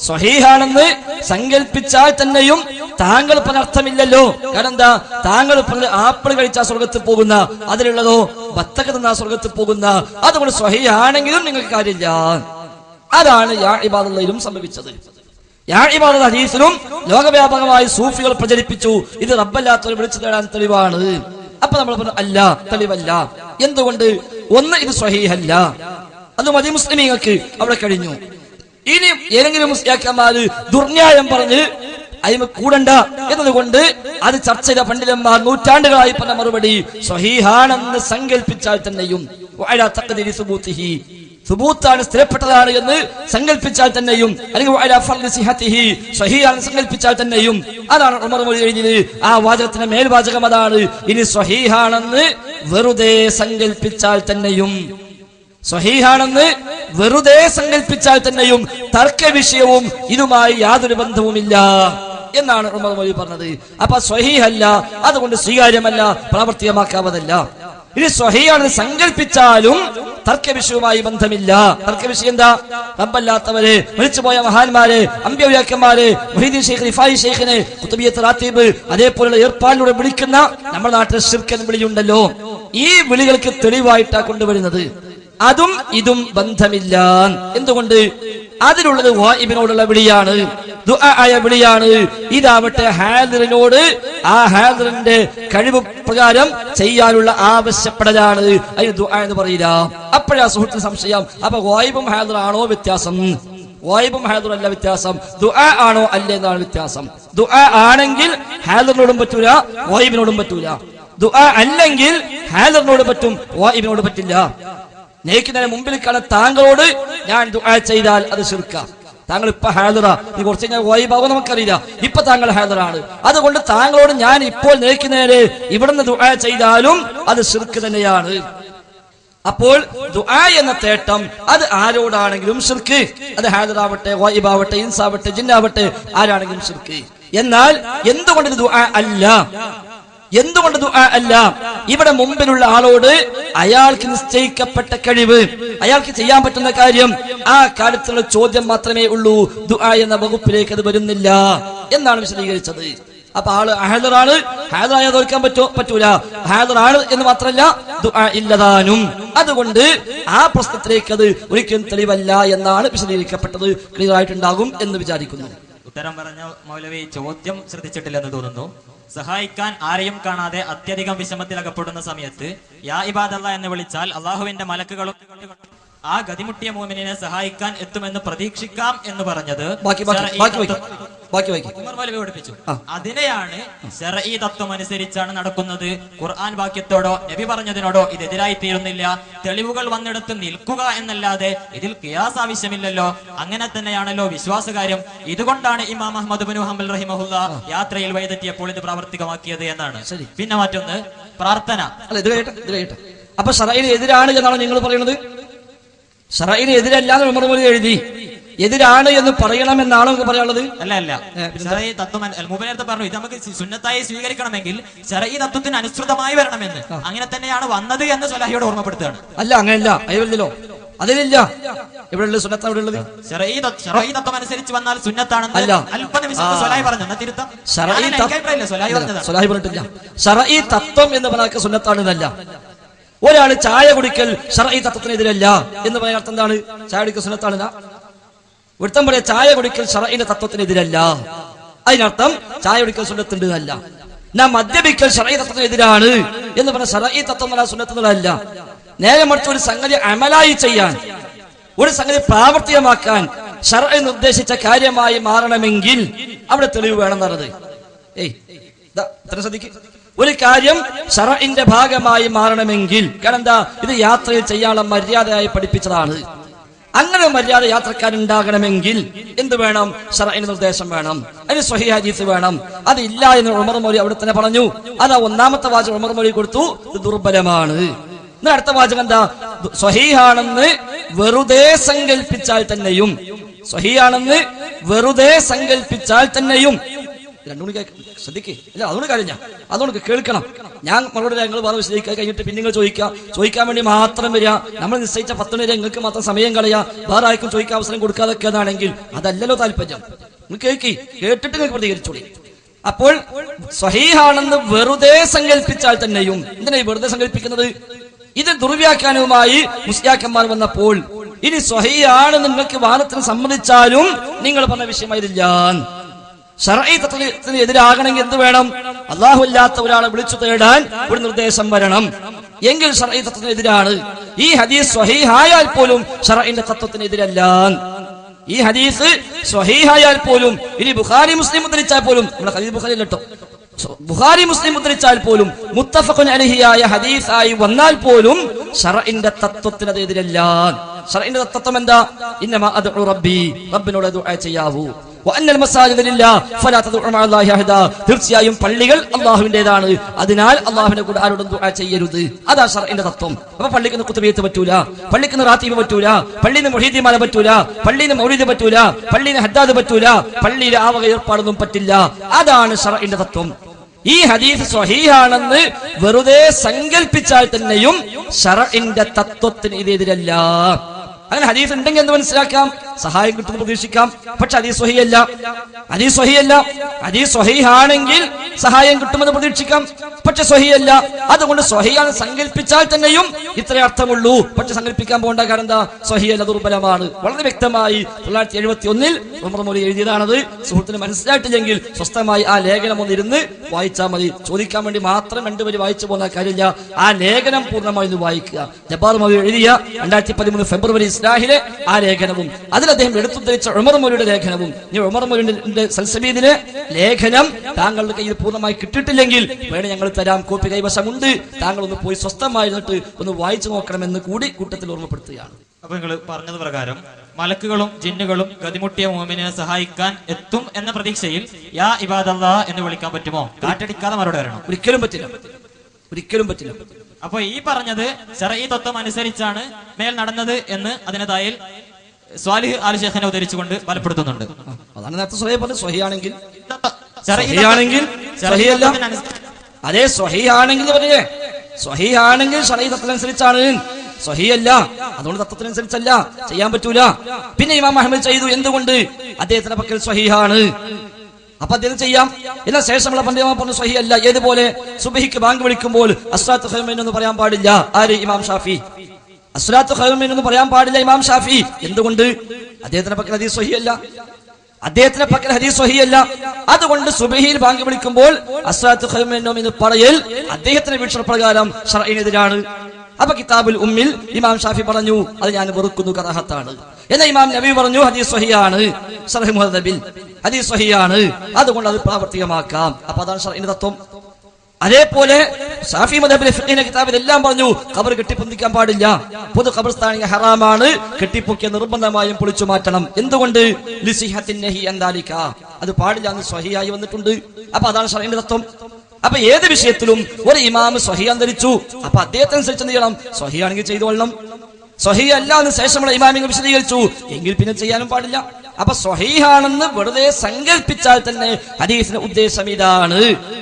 സ്വഹീഹാണെന്ന് സങ്കല്പിച്ചാൽ തന്നെയും താങ്കൾ പറഞ്ഞർത്ഥമില്ലല്ലോ. കാരണം എന്താ? താങ്കൾ പറഞ്ഞ ആപ്പിൾ കഴിച്ചാൽ സ്വർഗത്തിൽ പോകുന്ന, അതിലുള്ളതോ ബത്തക്ക തിന്നാ സ്വർഗത്തിൽ പോകുന്ന. അതുകൊണ്ട് സ്വഹീഹാണെങ്കിലും നിങ്ങൾക്ക് കാര്യമില്ല. അതാണ് യാ ഇബാദുള്ളയിലും സംഭവിച്ചത്. യാ ഇബാദുൽ ഹദീസിലും ലോകവ്യാപകമായി സൂഫികൾ പ്രചരിപ്പിച്ചു, ഇത് റബ്ബല്ലാത്തവരെ വിളിച്ചു തേടാൻ തെളിവാണ്. അപ്പൊ നമ്മൾ പറഞ്ഞു അല്ല, തെളിവല്ല. എന്തുകൊണ്ട്? 1, ഇത് സ്വഹീഹല്ല, അത് മതി മുസ്ലിമീങ്ങൾക്ക് അവിടെ കഴിഞ്ഞു. ഇനി ഏതെങ്കിലും മുസ്ലിയാക്കന്മാര് ദുർന്യായം പറഞ്ഞ് അതിന് കൂടണ്ട എന്നതുകൊണ്ട് അത് ചർച്ച ചെയ്ത പണ്ഡിതന്മാർ നൂറ്റാണ്ടുകളായി പറഞ്ഞ മറുപടി സ്വഹീഹാണെന്ന് സങ്കല്പിച്ചാൽ തന്നെയും സുബൂത്താണ്, സ്ഥിരപ്പെട്ടതാണ് എന്ന് സങ്കല്പിച്ചാൽ തന്നെയും, അല്ലെങ്കിൽ സ്വഹീഹാണെന്ന് സങ്കല്പിച്ചാൽ തന്നെയും. അതാണ് ഉമർ മൗലവി എഴുതിയത്. ആ വാചകത്തിന്റെ മേൽവാചകം അതാണ്. ഇനി സ്വഹീഹാണെന്ന് വെറുതെ സങ്കല്പിച്ചാൽ തന്നെയും, സ്വഹീഹാണെന്ന് വെറുതെ സങ്കല്പിച്ചാൽ തന്നെയും തർക്ക വിഷയവും ഇതുമായി യാതൊരു ബന്ധവുമില്ല എന്നാണ് ഉമർ മൗലവി പറഞ്ഞത്. അപ്പൊ സ്വഹീഹല്ല, അതുകൊണ്ട് സ്വീകാര്യമല്ല, പ്രാവർത്തികമാക്കാവതല്ല. ഇനി സ്വഹീഹാണെന്ന് സങ്കല്പിച്ചാലും തർക്ക വിഷയവുമായി ബന്ധമില്ല. തർക്ക വിഷയം എന്താ? റബ്ബല്ലാത്തവര്, മരിച്ചുപോയ മഹാന്മാര്, അമ്പ്യവ്യാക്കന്മാര്, മുഹീദ്ദീൻ ശൈഖ്, റിഫായി ശൈഖിനെ, ഖുതുബിയ്യത്ത് റാത്തീബ്, അതേപോലുള്ള ഏർപ്പാടിലൂടെ വിളിക്കുന്ന നമ്മുടെ നാട്ടിൽ ശിർക്ക് വിളിയുണ്ടല്ലോ, ഈ വിളികൾക്ക് തെളിവായിട്ടാ കൊണ്ടുവരുന്നത്. അതും ഇതും ബന്ധമില്ല. എന്തുകൊണ്ട്? അതിലുള്ളത് വായിബിനോടുള്ള വിളിയാണ്, ദുആ ആയ വിളിയാണ്. ഇതാവട്ടെ ഹാദിറിനോട് ആ ഹാദിറിന്റെ കഴിവ് പ്രകാരം ചെയ്യാനുള്ള ആവശ്യപ്പെടലാണ്. അതിന് ദുആ എന്ന് പറയില്ല. അപ്പോഴാ സുഹൃത്തിന് സംശയം, അപ്പൊ വായിബും ഹാദിറാണോ വ്യത്യാസം? വായിബും ഹാദിറും അല്ല വ്യത്യാസം, ദുആ ആണോ അല്ലേ എന്നാണ് വ്യത്യാസം. ദുആ ആണെങ്കിൽ ഹാദിറിനോടും പറ്റൂല, വായിബിനോടും പറ്റൂല. ദുആ അല്ലെങ്കിൽ ഹാദിറിനോട് പറ്റും, വായിബിനോട് പറ്റില്ല. നേക്കുന്നതിന് മുമ്പിൽ കാണാൻ താങ്കളോട് ഞാൻ ദുആ ചെയ്താൽ അത് ശിർക്കാ. താങ്കൾ ഇപ്പൊ ഹാദിറ, നീ കുറച്ച് കഴിഞ്ഞാൽ വായിബാകും നമുക്കറിയില്ല. ഇപ്പൊ താങ്കൾ ഹാദിറാണ്, അതുകൊണ്ട് താങ്കളോട് ഞാൻ ഇപ്പോൾ നേക്കുന്നതിന് ഇവിടുന്ന് ദുആ ചെയ്താലും അത് ശിർക്ക് തന്നെയാണ്. അപ്പോൾ ദുആ എന്ന തേട്ടം അത് ആരോടാണെങ്കിലും ശിർക്ക്. അത് ഹാദിറാവട്ടെ, വായിബാവട്ടെ, ഇൻസാവട്ടെ, ജിന്നാവട്ടെ, ആരാണെങ്കിലും ശിർക്ക്. എന്നാൽ എന്തുകൊണ്ട് ദുആ അല്ല? എന്തുകൊണ്ട് ദുആ അല്ല? ഇവിടെ മുമ്പിലുള്ള ആളോട് അയാൾക്ക് നിശ്ചയിക്കപ്പെട്ട കഴിവ്, അയാൾക്ക് ചെയ്യാൻ പറ്റുന്ന കാര്യം, ആ കാര്യത്തിലുള്ള ചോദ്യം മാത്രമേ ഉള്ളൂ. ദുആ എന്ന വകുപ്പിലേക്ക് അത് വരുന്നില്ല എന്നാണ് വിശദീകരിച്ചത്. അപ്പൊ ആള് ഹാദിറാണ്, ഹാദിറായ തോൽക്കാൻ പറ്റൂല, ഹാദിറാണ് എന്ന് മാത്രമല്ല ദുആ ഇല്ലതാനും. അതുകൊണ്ട് ആ പ്രശ്നത്തിലേക്ക് അത് ഒരിക്കലും തെളിവല്ല എന്നാണ് വിശദീകരിക്കപ്പെട്ടത്. ക്ലിയർ ആയിട്ടുണ്ടാകും എന്ന് വിചാരിക്കുന്നു. ഉത്തരം പറഞ്ഞ മൗലവി ചോദ്യം ശ്രദ്ധിച്ചിട്ടില്ലെന്ന് തോന്നുന്നു. സഹായിക്കാൻ ആരെയും കാണാതെ അത്യധികം വിഷമത്തിലകപ്പെടുന്ന സമയത്ത് യാ ഇബാദല്ലാഹ് എന്ന് വിളിച്ചാൽ അള്ളാഹുവിന്റെ മലക്കുകളും ആ ഗതിമുട്ടിയ മോമിനെ സഹായിക്കാൻ എത്തുമെന്ന് പ്രതീക്ഷിക്കാം എന്ന് പറഞ്ഞത് ഉമർ മൗലവി പഠിപ്പിച്ചു. അതിനെയാണ് ശർഈ തത്വം അനുസരിച്ചാണ് നടക്കുന്നത്. ഖുർആൻ വാക്യത്തോടോ നബി പറഞ്ഞതിനോടോ ഇതെതിരായി തീരുന്നില്ല. തെളിവുകൾ വന്നിടത്ത് നിൽക്കുക എന്നല്ലാതെ ഇതിൽ ഖിയാസ് ആവശ്യമില്ലല്ലോ. അങ്ങനെ തന്നെയാണല്ലോ വിശ്വാസകാര്യം. ഇതുകൊണ്ടാണ് ഇമാം അഹ്മദ് ഇബ്നു ഹംബൽ റഹിമഹുല്ലാ യാത്രയിൽ വഴിതെറ്റിയപ്പോൾ ഇത് പ്രാവർത്തികമാക്കിയത് എന്നാണ്. പിന്നെ മറ്റൊന്ന് പ്രാർത്ഥന. അപ്പൊ ശർഈന് എതിരാണ് എന്നാണ് നിങ്ങൾ പറയുന്നത്? ശർഈന് എതിരല്ലാതെ ഉമർ മൗലവി എഴുതി, എതിരാണ് എന്ന് പറയണമെന്നാണോ പറയാനുള്ളത്? അല്ല അല്ല, ശർഈ തത്വം നേരത്തെ പറഞ്ഞു ഇത് നമുക്ക് സുന്നത്തായി സ്വീകരിക്കണമെങ്കിൽ ശർഈ തത്വത്തിന് അനുസൃതമായി വരണമെന്ന്. അങ്ങനെ തന്നെയാണ് വന്നത് എന്ന് സ്വലാഹിയോട് ഓർമ്മപ്പെടുത്തുകയാണ്. അല്ല, അങ്ങനെയല്ല, അയ്യല്ലോ, അതിലില്ല. എവിടെയുള്ള സുന്നത്ത്? അവിടെ ഉള്ളത് ശർഈ തത്വം അനുസരിച്ച് വന്നാൽ സുന്നത്താണെന്ന് അല്പനിമിഷം സ്വലാഹി പറഞ്ഞു. സ്വലാഹി പറഞ്ഞിട്ടില്ല. ശർഈ തത്വം എന്ന് പറഞ്ഞാൽ സുന്നത്താണെന്നല്ല. ഒരാള് ചായ കുടിക്കൽ ശർഈ തത്വത്തിനെതിരല്ല എന്ന് പറയാൻ അർത്ഥം എന്താണ്? ചായ കുടിക്കൽ സുന്നത്താണെന്ന ഒരുത്തം പറയാ ചായ കുടിക്കൽ ശർഈന്റെ തത്വത്തിനെതിരല്ല, അതിനർത്ഥം ചായ കുടിക്കൽ സുന്നത്തുണ്ട് എന്നല്ല. നാം മദ്യപിക്കൽ ശർഈ തത്വത്തിനെതിരാണ് എന്ന് പറഞ്ഞ ശർഈ തത്വം എന്ന സുന്നത്തുകളല്ല. നേരെ മറിച്ച് ഒരു സംഗതി അമലായി ചെയ്യാൻ, ഒരു സംഗതി പ്രാവർത്തികമാക്കാൻ ശർഈ നിർദ്ദേശിച്ച കാര്യമായി മാറണമെങ്കിൽ അവിടെ തെളിവ് വേണം പറഞ്ഞത്. ശ്രദ്ധിക്കുക, ഒരു കാര്യം ശർഈന്റെ ഭാഗമായി മാറണമെങ്കിൽ, കാരണം എന്താ, ഇത് യാത്രയിൽ ചെയ്യാനുള്ള മര്യാദയായി പഠിപ്പിച്ചതാണ്. അങ്ങനെ മര്യാദ യാത്രക്കാരുണ്ടാകണമെങ്കിൽ എന്ത് വേണം? ശർഈന്റെ നിർദ്ദേശം വേണം, അതിന് സ്വഹീഹ് ഹദീസ് വേണം. അതില്ല എന്ന് ഉമർ മൗലവി അവിടെ തന്നെ പറഞ്ഞു. അതാ ഒന്നാമത്തെ വാചകം ഉമർ മൗലവി കൊടുത്തു, ഇത് ദുർബലമാണ്. ഇന്ന് അടുത്ത വാചകം എന്താ? സ്വഹീഹാണെന്ന് വെറുതെ സങ്കല്പിച്ചാൽ തന്നെയും, സ്വഹീഹാണെന്ന് വെറുതെ സങ്കല്പിച്ചാൽ തന്നെയും. രണ്ടുകൂടി ശ്രദ്ധിക്കേ, അല്ല അതുകൊണ്ട് കാര്യം അതുകൊണ്ട് കേൾക്കണം. ഞാൻ മറുപടി ഞങ്ങൾ വേറെ വിശദീകരിക്കാൻ കഴിഞ്ഞിട്ട് പിന്നെ നിങ്ങൾ ചോദിക്കാൻ വേണ്ടി മാത്രം വരിക. നമ്മൾ നിശ്ചയിച്ച 10 വരെ നിങ്ങൾക്ക് മാത്രം സമയം കളയാ, വേറെ ആർക്കും ചോദിക്കാൻ അവസരം കൊടുക്കാതൊക്കെ എന്നാണെങ്കിൽ അതല്ലല്ലോ താല്പര്യം. നിങ്ങൾ കേട്ടിട്ട് നിങ്ങൾക്ക് പ്രതികരിച്ചോളി. അപ്പോൾ സ്വഹീഹാണെന്ന് വെറുതെ സങ്കല്പിച്ചാൽ തന്നെയും, എന്തിനാ വെറുതെ സങ്കല്പിക്കുന്നത്? ഇത് ദുർവ്യാഖ്യാനവുമായി മുസ്ലിയാക്കന്മാർ വന്നപ്പോൾ ഇനി സ്വഹീഹാണെന്ന് നിങ്ങൾക്ക് വാദത്തിന് സമ്മതിച്ചാലും നിങ്ങൾ പറഞ്ഞ വിഷയമായിരുന്നില്ല. ശർഈ തത്വത്തിന് എതിരാകണമെങ്കിൽ എന്ത് വേണം? അല്ലാഹു അല്ലാത്ത ഒരാളെ വിളിച്ചു തേടാൻ ഒരു നിർദ്ദേശം വരണം, എങ്കിൽ ശർഈ തത്വത്തിന് എതിരാണ്. ഈ ഹദീസ് സ്വഹീഹായാൽ പോലും ശർഈന്റെ തത്വത്തിന് എതിരല്ല. ഈ ഹദീസ് സ്വഹീഹായാൽ പോലും, ഇനി ബുഖാരി മുസ്ലിം ഉദ്ധരിച്ചാൽ പോലും, നമ്മുടെ ഹദീസ് ബുഖാരി അല്ലട്ടോ, ബുഖാരി മുസ്ലിം ഉദ്ധരിച്ചാൽ പോലും മുത്തഫഖുൻ അലൈഹിയായ ഹദീസായി വന്നാൽ പോലും ശർഈന്റെ തത്വത്തിന് അത് എതിരല്ല. ശർഈന്റെ തത്വം എന്താ? ഇന്നമാ അദ്ഉ റബ്ബി, റബ്ബിനോട് ദുആ ചെയ്യാവൂ. വഅന്നൽ മസാജിദ ലില്ലാഹ് ഫലാ തദ്ഉ മഅല്ലാഹി അഹദാ. തീർച്ചയായും പള്ളികൾ അല്ലാഹുവിന്റേതാണ്, അതിനാൽ അല്ലാഹുവിനെ കൂടെ ആരോടും ദുആ ചെയ്യരുത്. അതാ ശർഇന്റെ തത്വം. അപ്പൊ പള്ളിക്ക് ഖുതുബിയത്ത് പറ്റൂല, പള്ളിക്ക് റാത്തീബ് പറ്റൂല, പള്ളിയിൽ മുഹീദിമാല പറ്റൂല, പള്ളിയിൽ മൗലിദ് പറ്റൂല, പള്ളിയിൽ ഹദ്ദാദ് പറ്റൂല, പള്ളിയിൽ ആ വക ഏർപ്പാടൊന്നും പറ്റില്ല. അതാണ് ശർഇന്റെ തത്വം. ഈ ഹദീസ് സ്വഹീഹാണെന്ന് വെറുതെ സങ്കല്പിച്ചാൽ തന്നെയും ശർഇന്റെ തത്വത്തിന് ഇതെതിരല്ല. അങ്ങനെ ഹദീസ് ഉണ്ടെങ്കിൽ എന്ത് മനസ്സിലാക്കാം? സഹായം കിട്ടുമെന്ന് പ്രതീക്ഷിക്കാം. പക്ഷെ ഹദീസ് സ്വഹീഹല്ല. ഹദീസ് സ്വഹീഹല്ല. ഹദീസ് സ്വഹീഹാണെങ്കിൽ സഹായം കിട്ടുമെന്ന് പ്രതീക്ഷിക്കാം, പക്ഷെ സ്വഹീഹല്ല. അതുകൊണ്ട് സ്വഹീഹാണ് സങ്കല്പിച്ചാൽ തന്നെയും ഇത്രേ അർത്ഥമുള്ളൂ. പക്ഷെ സങ്കല്പിക്കാൻ പോകേണ്ട കാരണം എന്താ? സ്വഹീഹല്ല, ദുർബലമാണ്. വളരെ വ്യക്തമായി 1971 ഉമർ മൗലവി എഴുതിയതാണത്. സുഹൃത്തിന് മനസ്സിലായിട്ടില്ലെങ്കിൽ സ്വസ്ഥമായി ആ ലേഖനം ഒന്നിരുന്ന് വായിച്ചാൽ മതി. ചോദിക്കാൻ വേണ്ടി മാത്രം 2 വരി വായിച്ചു പോകുന്ന കാര്യമില്ല. ആ ലേഖനം പൂർണ്ണമായി ഒന്ന് വായിക്കുക. ജബ്ബാർ മൗലവി എഴുതിയ 2013 ഫെബ്രുവരി ഇസ്ലാഹിലെ ആ ലേഖനവും അതിൽ അദ്ദേഹം എടുത്തുദ്ധരിച്ച ഉമർ മൗലവിയുടെ ലേഖനവും, ഉമർ മൗലവിയുടെ സൽസബീദിലെ ലേഖനം താങ്കളുടെ കയ്യിൽ പൂർണ്ണമായി കിട്ടിയിട്ടില്ലെങ്കിൽ വേണേ ഞങ്ങൾ തരാം, കോപ്പി കൈവശമുണ്ട്. താങ്കൾ ഒന്ന് പോയി സ്വസ്ഥമായിരുന്നിട്ട് ഒന്ന് വായിച്ചു നോക്കണമെന്ന് കൂടി കൂട്ടത്തിൽ ഓർമ്മപ്പെടുത്തുകയാണ്. അപ്പൊ നിങ്ങൾ പറഞ്ഞത് പ്രകാരം മലക്കുകളും ജിന്നുകളും ഗതിമുട്ടിയ മോമിനെ സഹായിക്കാൻ എത്തും എന്ന പ്രതീക്ഷയിൽ യാ ഇബാദല്ലാ എന്ന് വിളിക്കാൻ പറ്റുമോ? കാറ്റടിക്കാതെ മറുപടി വരണം. ഒരിക്കലും പറ്റില്ല, ഒരിക്കലും പറ്റില്ല. അപ്പൊ ഈ പറഞ്ഞത് ശർഈ തത്വം അനുസരിച്ചാണ് മേൽ നടന്നത് എന്ന് അതിന് തായിൽ സ്വാലിഹ് ആൽ ശൈഖിനെ ഉദ്ധരിച്ചുകൊണ്ട് ബലപ്പെടുത്തുന്നുണ്ട്. അതാണ് നേരത്തെ സ്വഹീഹ് പറഞ്ഞത്. സ്വഹീഹാണെങ്കിൽ അതെ, സ്വഹീഹാണെങ്കിൽ പറഞ്ഞേ, സ്വഹീഹാണെങ്കിൽ ശർഈ തത്വത്തിനനുസരിച്ചാണ്. സ്വഹീഹല്ല, അതുകൊണ്ട് തത്വത്തിനനുസരിച്ചല്ല, ചെയ്യാൻ പറ്റൂല. പിന്നെ ഇമാം അഹ്മദ് ചെയ്തു. എന്തുകൊണ്ട്? അദ്ദേഹത്തിന്റെ പക്കൽ സ്വഹീഹാണ്, അപ്പൊ അദ്ദേഹം ചെയ്യാം. എന്നാൽ ശേഷമുള്ള പണ്ഡിതന്മാർ പറഞ്ഞു സ്വഹീഹല്ല. ഏതുപോലെ? സുബ്ഹിക്ക് ബാങ്ക് വിളിക്കുമ്പോൾ അസ്സലാത്തു ഖൈറും മിനന്ന് പറയാൻ പാടില്ല. ആര്? ഇമാം ഷാഫി. അസ്സലാത്തു ഖൈറും മിനന്ന് പറയാൻ പാടില്ല ഇമാം ഷാഫി. എന്തുകൊണ്ട്? അദ്ദേഹത്തിന്റെ പക്കൽ ഹദീസ് സ്വഹീഹല്ല, അദ്ദേഹത്തിന്റെ പക്കൽ ഹദീസ് സ്വഹീഹല്ല. അതുകൊണ്ട് സുബ്ഹിയിൽ ബാങ്ക് വിളിക്കുമ്പോൾ അസ്സലാത്തു ഖൈറും മിനന്ന് പറയൽ അദ്ദേഹത്തിന്റെ വീക്ഷണപ്രകാരം ശർഈനെതിരാണ്. അപ്പൊ കിതാബുൽ ഉമ്മിൽ ഇമാം ഷാഫി പറഞ്ഞു അത് ഞാൻ വെറുക്കുന്നു, കറാഹത്താണ്. എന്നാൽ ഇമാം നബി പറഞ്ഞു ഹദീസ് സ്വഹീഹാണ്, ശർഹ് മുഹദ്ദബിൽ ഹദീസ് സ്വഹീഹാണ്, അതുകൊണ്ട് അത് പ്രാവർത്തികമാക്കാം. അപ്പൊ അതാണ് ശർഈന്റെ തത്വം. അതേപോലെ ഷാഫി മദ്ഹബിലെ ഫിഖ്ഹിന്റെ കിതാബിൽ എല്ലാം പറഞ്ഞു ഖബർ കെട്ടിപ്പൊന്തിക്കാൻ പാടില്ല, പൊതു ഖബർസ്ഥാനിക ഹറാമാണ്, കെട്ടിപ്പൊക്കിയ നിർബന്ധമായും പൊളിച്ചു മാറ്റണം. എന്തുകൊണ്ട്? ലിസിഹത്തിൻ നഹി അൻ ദാലിക, അത് പാടില്ല എന്ന് സ്വഹീഹായി വന്നിട്ടുണ്ട്. അപ്പൊ അതാണ് ശർഈന്റെ തത്വം. അപ്പൊ ഏത് വിഷയത്തിലും ഒരു ഇമാം സ്വഹീഹ് ധരിച്ചു, അപ്പൊ അദ്ദേഹത്തെ അനുസരിച്ച് എന്ത് ചെയ്യണം? സ്വഹീഹാണെങ്കിൽ ചെയ്തുകൊള്ളണം. സ്വഹീഹ് അല്ല എന്ന് ശേഷമുള്ള ഇമാമിങ്ങൾ വിശദീകരിച്ചു എങ്കിൽ പിന്നെ ചെയ്യാനും പാടില്ല. അപ്പൊ സ്വഹീഹാണെന്ന് വെറുതെ സങ്കല്പിച്ചാൽ തന്നെ ഹദീസിന്റെ ഉദ്ദേശം ഇതാണ്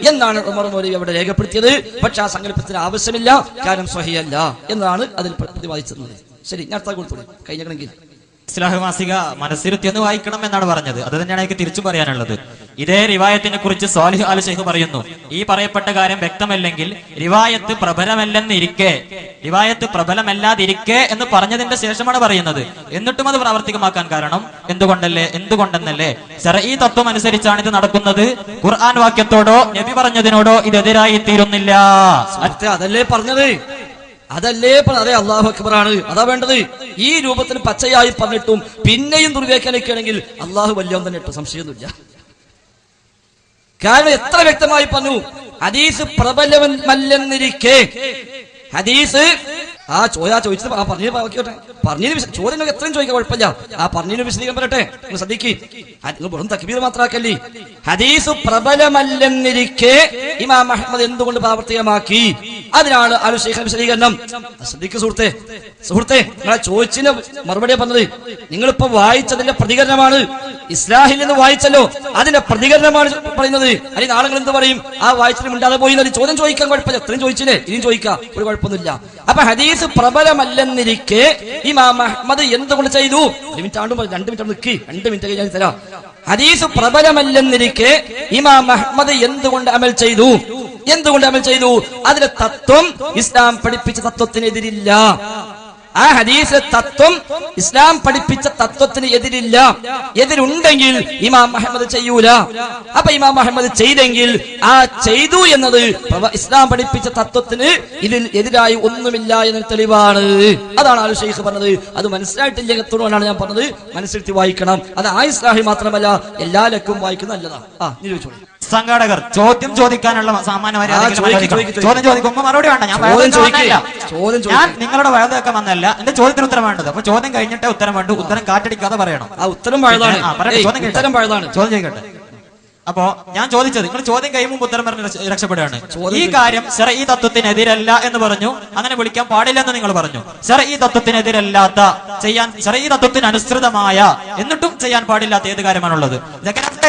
എന്നാണ് ഉമർ മൗലവി അവിടെ രേഖപ്പെടുത്തിയത്. പക്ഷെ ആ സങ്കല്പത്തിന് ആവശ്യമില്ല, കാരണം സ്വഹീഹ് അല്ല എന്നാണ് അതിൽ പ്രതിപാദിച്ചിരുന്നത്. ശരി, ഞാൻ അടുത്ത കൊടുത്തു കഴിഞ്ഞെങ്കിൽ ഇസ്ലാഹ് മാസിക മനസ്സിരുത്തി ഒന്ന് വായിക്കണം എന്നാണ് പറഞ്ഞത്. അത് തന്നെയാണ് എനിക്ക് തിരിച്ചു പറയാനുള്ളത്. ഇതേ റിവായത്തിനെ കുറിച്ച് സ്വാലിഹ് ആൽ ശൈഖ് പറയുന്നു, ഈ പറയപ്പെട്ട കാര്യം വ്യക്തമല്ലെങ്കിൽ റിവായത്ത് പ്രബലമല്ലാതിരിക്കെ എന്ന് പറഞ്ഞതിന്റെ ശേഷമാണ് പറയുന്നത്. എന്നിട്ടും അത് പ്രാവർത്തികമാക്കാൻ കാരണം എന്തുകൊണ്ടെന്നല്ലേ ശർഈ തത്വം അനുസരിച്ചാണ് ഇത് നടക്കുന്നത്. ഖുർആൻ വാക്യത്തോടോ നബി പറഞ്ഞതിനോടോ ഇതെതിരായി തീരുന്നില്ല. അതല്ലേ പറഞ്ഞത്, അതല്ലേ അതെ, അല്ലാഹു അക്ബറാണ്, അതാ വേണ്ടത്. ഈ രൂപത്തിൽ പച്ചയായി പറഞ്ഞിട്ടും പിന്നെയും ദുർവ്യാഖ്യാനിക്കുകയാണെങ്കിൽ അള്ളാഹു വലിയ തന്നെ ഇട്ടു, സംശയമൊന്നുമില്ല. കാരണം എത്ര വ്യക്തമായി പറഞ്ഞു, ഹദീസ് പ്രബലമല്ലെന്നിരിക്കെ ഹദീസ് ചോദിച്ചത് പറഞ്ഞതിന് ചോദ്യം എത്രയും ചോദിക്കാൻ കുഴപ്പമില്ല. ആ പറഞ്ഞതിന് വിശദീകരണം പറയട്ടെ, നിങ്ങൾ ശ്രദ്ധിക്ക്. നിങ്ങൾ വെറും തക്ബീർ മാത്രമാക്കല്ലേ. ഹദീസ് പ്രബലമല്ലെന്നിരിക്കെ ഇമാം അഹ്മദ് എന്തുകൊണ്ട് പ്രാവർത്തികമാക്കി? അതിനാണ് ആൽ ശൈഖ് വിശദീകരണം. ശ്രദ്ധിക്കു സുഹൃത്തെ, നിങ്ങളെ ചോദിച്ചതിന് മറുപടി പറഞ്ഞത് നിങ്ങളിപ്പോ വായിച്ചതിന്റെ പ്രതികരണമാണ്. ഇസ്ലാഹിൽ നിന്ന് വായിച്ചല്ലോ, അതിന്റെ പ്രതികരണമാണ് പറയുന്നത്. അല്ലെങ്കിൽ ആളുകൾ എന്ത് പറയും? ആ വായിച്ചിട്ട് മിണ്ടാതെ പോയി ചോദ്യം ചോദിക്കാൻ കുഴപ്പമില്ല, എത്രയും ചോദിച്ചില്ലേ, ഇനിയും ചോദിക്കാം, ഒരു കുഴപ്പമൊന്നുമില്ല. അപ്പൊ ഹദീസ് പ്രബലമല്ലെന്നിരിക്കെ ഇമാം അഹ്മദ് എന്തുകൊണ്ട് ചെയ്തു? 2 മിനിറ്റ് നിൽക്കി, 2 മിനിറ്റ് കഴിഞ്ഞാൽ തരാം. ഹദീസ് പ്രബലമല്ലെന്നിരിക്കെ ഇമാം അഹ്മദ് എന്തുകൊണ്ട് അമൽ ചെയ്തു? അതിന്റെ തത്വം ഇസ്ലാം പഠിപ്പിച്ച തത്വത്തിനെതിരില്ല. ആ ഹദീസ് തത്വം ഇസ്ലാം പഠിപ്പിച്ച തത്വത്തിന് എതിരുണ്ടെങ്കിൽ ഇമാം അഹ്മദ് ചെയ്യൂല. അപ്പൊ ഇമാം അഹ്മദ് ചെയ്തെങ്കിൽ ആ ചെയ്തു എന്നത് ഇസ്ലാം പഠിപ്പിച്ച തത്വത്തിന് ഇതിൽ എതിരായി ഒന്നുമില്ല എന്ന തെളിവാണ്. അതാണ് ആൽ ശൈഖ് പറഞ്ഞത്. അത് മനസ്സിലായിട്ടില്ലെന്നുകൊണ്ടാണ് ഞാൻ പറഞ്ഞത് മനസ്സിരുത്തി വായിക്കണം. അത് ആ ഇസ്ലാഹി മാത്രമല്ല എല്ലാവർക്കും വായിക്കുന്ന നല്ലതാണ്. ചോദിച്ചോളൂ. സംഘാടകർ ചോദ്യം ചോദിക്കാനുള്ള സാമാന്യ മര്യാദ ചോദ്യം ചോദിക്കുമ്പോൾ മറുപടി വേണ്ട. ഞാൻ നിങ്ങളുടെ വയതൊക്കെ വന്നല്ല, എന്റെ ചോദ്യത്തിന് ഉത്തരം വേണ്ടത്. അപ്പൊ ചോദ്യം കഴിഞ്ഞിട്ടേ ഉത്തരം വേണ്ടു. ഉത്തരം കാറ്റടിക്കാതെ പറയണം. ചോദ്യം ചോദിക്കട്ടെ. അപ്പോ ഞാൻ ചോദിച്ചത്, നിങ്ങൾ ചോദ്യം കഴിയുമ്പോൾ ഉത്തരം പറഞ്ഞ് രക്ഷപ്പെടുകയാണ്. ഈ കാര്യം ശർഈ തത്വത്തിനെതിരല്ല എന്ന് പറഞ്ഞു, അങ്ങനെ വിളിക്കാൻ പാടില്ലെന്ന് നിങ്ങൾ പറഞ്ഞു. ശർഈ തത്വത്തിനെതിരല്ലാത്ത, ശർഈ തത്വത്തിന് അനുസൃതമായ എന്നിട്ടും ചെയ്യാൻ പാടില്ലാത്ത ഏത് കാര്യമാണുള്ളത്?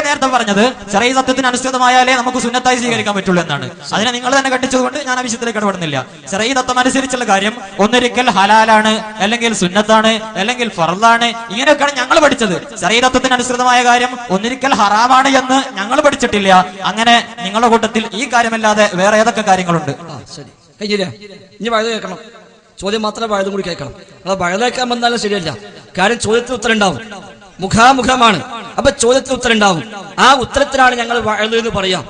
നേരത്തെ പറഞ്ഞത് ശർഈ തത്വത്തിന് അനുസൃതമായാലേ നമുക്ക് സുന്നത്തായി സ്വീകരിക്കാൻ പറ്റുള്ളൂ എന്നാണ്. അതിനെ നിങ്ങൾ തന്നെ കണ്ടിച്ചതുകൊണ്ട് ഞാൻ ആ വിഷയത്തിലേക്ക് ഇടപെടുന്നില്ല. ശർഈ തത്വം അനുസരിച്ചുള്ള കാര്യം ഒന്നൊരിക്കൽ ഹലാലാണ്, അല്ലെങ്കിൽ സുന്നത്താണ്, അല്ലെങ്കിൽ ഫർളാണ്, ഇങ്ങനെയൊക്കെയാണ് ഞങ്ങൾ പഠിച്ചത്. ശർഈ തത്വത്തിന് അനുസൃതമായ കാര്യം ഒന്നൊരിക്കൽ ഹറാമാണ് എന്ന് ഞങ്ങൾ പഠിച്ചിട്ടില്ല. അങ്ങനെ നിങ്ങളുടെ കൂട്ടത്തിൽ ഈ കാര്യമല്ലാതെ വേറെ ഏതൊക്കെ കാര്യങ്ങളുണ്ട്? ശരി, ഇനി വഴുത് കേൾക്കണം. ചോദ്യം മാത്രമേ വഴുതും കൂടി കേൾക്കണം. അത് വഴുതേക്കാൻ വന്നാലും ശരിയല്ല. കാര്യം ചോദ്യത്തിന് ഉത്തരം ഉണ്ടാവും, മുഖാമുഖമാണ്. അപ്പൊ ചോദ്യത്തിന് ഉത്തരം ഉണ്ടാവും. ആ ഉത്തരത്തിനാണ് ഞങ്ങൾ വഴുത് എന്ന് പറയാം.